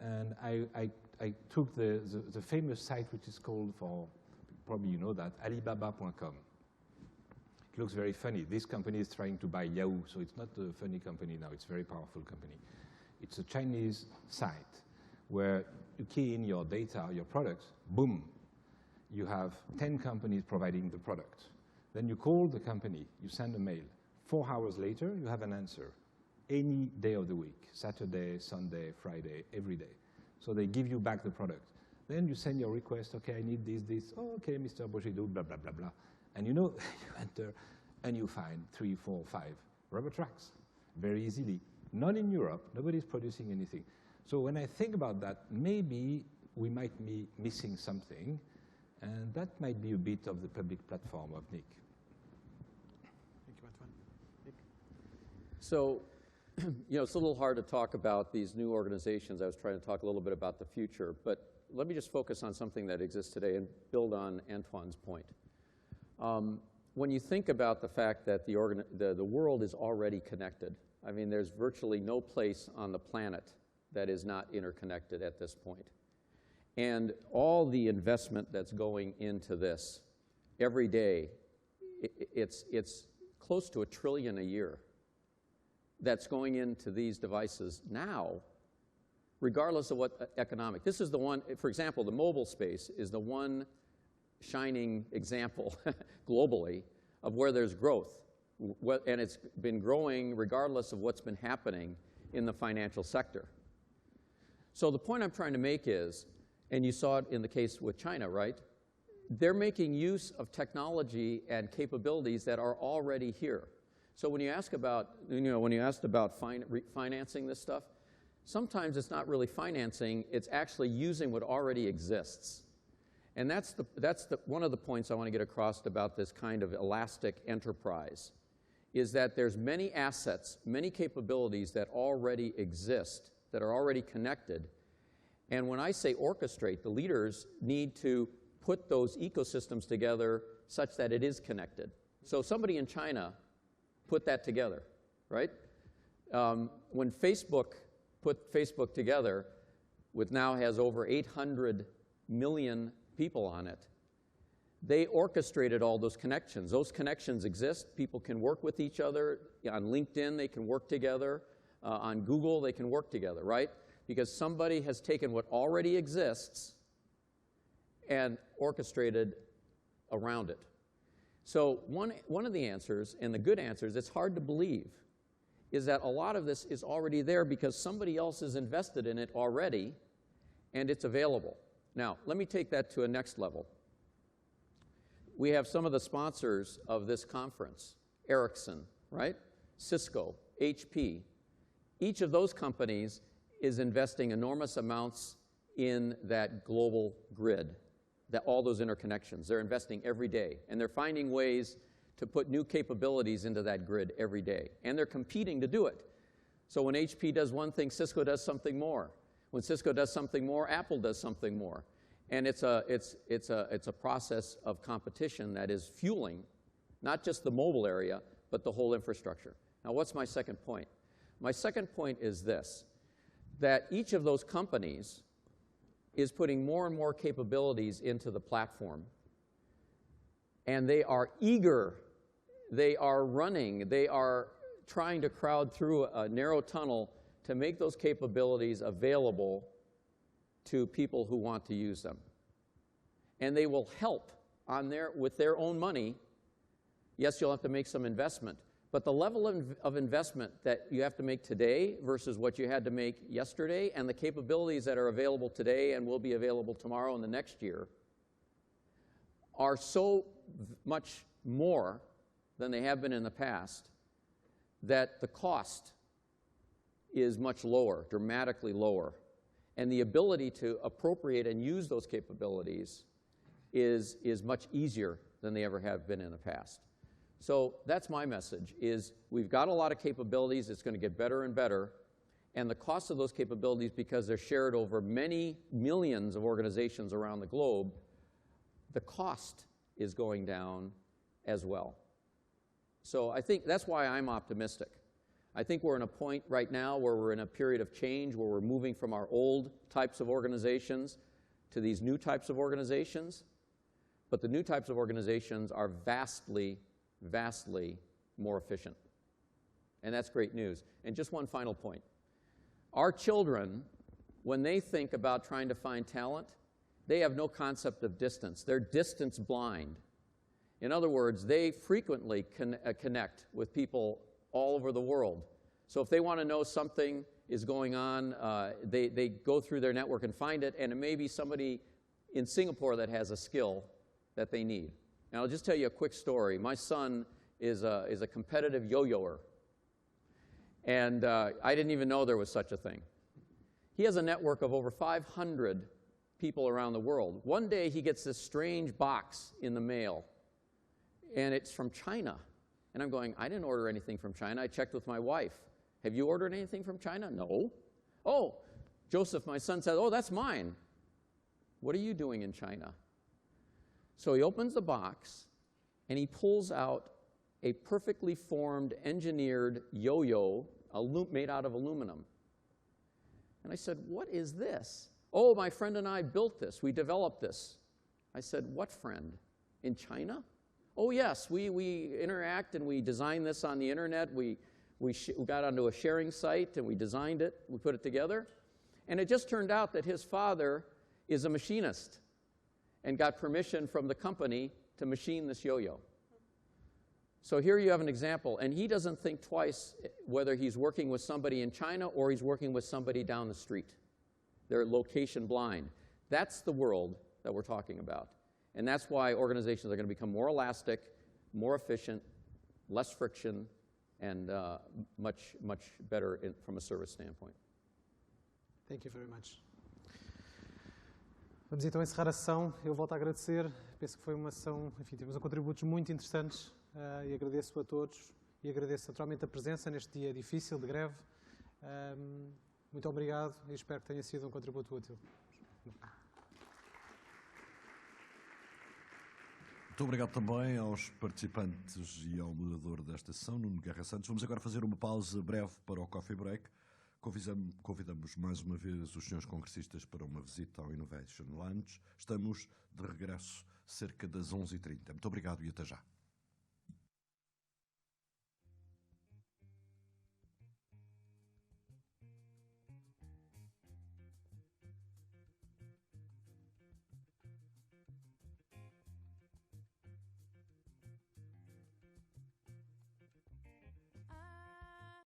And I took the famous site, which is called, for probably you know that, Alibaba.com. It looks very funny. This company is trying to buy Yahoo, so it's not a funny company now. It's a very powerful company. It's a Chinese site where you key in your data, your products, boom, you have 10 companies providing the product. Then you call the company, you send a mail. 4 hours later, you have an answer. Any day of the week, Saturday, Sunday, Friday, every day. So they give you back the product. Then you send your request, okay, I need this. Oh, okay, Mr. Bourgedo, blah, blah, blah, blah. And you know, you enter and you find 3, 4, 5 rubber tracks very easily. Not in Europe, nobody's producing anything. So when I think about that, maybe we might be missing something, and that might be a bit of the public platform of Nick. Thank you, Antoine. Nick? So, you know, it's a little hard to talk about these new organizations. I was trying to talk a little bit about the future, but let me just focus on something that exists today and build on Antoine's point. When you think about the fact that the world is already connected, I mean, there's virtually no place on the planet that is not interconnected at this point. And all the investment that's going into this every day, it's close to $1 trillion a year that's going into these devices now, regardless of what economic. This is the one, for example, the mobile space is the one shining example globally of where there's growth. And it's been growing regardless of what's been happening in the financial sector. So the point I'm trying to make is, and you saw it in the case with China, right? They're making use of technology and capabilities that are already here. So when you ask about, when you asked about financing this stuff, sometimes it's not really financing, it's actually using what already exists. And that's one of the points I want to get across about this kind of elastic enterprise, is that there's many assets, many capabilities that already exist, that are already connected. And when I say orchestrate, the leaders need to put those ecosystems together such that it is connected. So somebody in China put that together, right? When Facebook put Facebook together, with now has over 800 million people on it, they orchestrated all those connections. Those connections exist. People can work with each other. On LinkedIn, they can work together. On Google, they can work together, right? Because somebody has taken what already exists and orchestrated around it. So one of the answers, and the good answers, it's hard to believe, is that a lot of this is already there because somebody else is invested in it already, and it's available. Now, let me take that to a next level. We have some of the sponsors of this conference, Ericsson, right? Cisco, HP. Each of those companies is investing enormous amounts in that global grid, all those interconnections. They're investing every day, and they're finding ways to put new capabilities into that grid every day, and they're competing to do it. So when HP does one thing, Cisco does something more. When Cisco does something more, Apple does something more. And it's a process of competition that is fueling not just the mobile area, but the whole infrastructure. Now, what's my second point? My second point is this, that each of those companies is putting more and more capabilities into the platform. And they are eager, they are running, they are trying to crowd through a narrow tunnel to make those capabilities available to people who want to use them. And they will help with their own money. Yes, you'll have to make some investment, but the level of investment that you have to make today versus what you had to make yesterday and the capabilities that are available today and will be available tomorrow and the next year are so much more than they have been in the past that the cost is much lower, dramatically lower. And the ability to appropriate and use those capabilities is much easier than they ever have been in the past. So that's my message, is we've got a lot of capabilities. It's going to get better and better. And the cost of those capabilities, because they're shared over many millions of organizations around the globe, the cost is going down as well. So I think that's why I'm optimistic. I think we're in a point right now where we're in a period of change, where we're moving from our old types of organizations to these new types of organizations. But the new types of organizations are vastly, vastly more efficient. And that's great news. And just one final point. Our children, when they think about trying to find talent, they have no concept of distance. They're distance blind. In other words, they frequently connect with people all over the world. So if they want to know something is going on, they go through their network and find it, and it may be somebody in Singapore that has a skill that they need. Now, I'll just tell you a quick story. My son is a competitive yo-yoer, and I didn't even know there was such a thing. He has a network of over 500 people around the world. One day, he gets this strange box in the mail, and it's from China. And I'm going, I didn't order anything from China. I checked with my wife. Have you ordered anything from China? No. Oh, Joseph, my son, said, oh, that's mine. What are you doing in China? So he opens the box, and he pulls out a perfectly formed, engineered yo-yo made out of aluminum. And I said, what is this? Oh, my friend and I built this. We developed this. I said, what friend? In China? Oh, yes, we interact and we design this on the internet. We got onto a sharing site and we designed it. We put it together. And it just turned out that his father is a machinist and got permission from the company to machine this yo-yo. So here you have an example. And he doesn't think twice whether he's working with somebody in China or he's working with somebody down the street. They're location blind. That's the world that we're talking about. And that's why organizations are going to become more elastic, more efficient, less friction, and much, much better from a service standpoint. Thank you very much. Vamos então encerrar a sessão. Eu volto a agradecer. Penso que foi uma sessão, enfim, tivemos contributos muito interessantes e agradeço a todos e agradeço naturalmente a presença neste dia difícil de greve. Muito obrigado e espero que tenha sido um contributo útil. Muito obrigado também aos participantes e ao moderador desta sessão, Nuno Guerra Santos. Vamos agora fazer uma pausa breve para o coffee break. Convidamos mais uma vez os senhores congressistas para uma visita ao Innovation Lounge. Estamos de regresso cerca das 11h30. Muito obrigado e até já.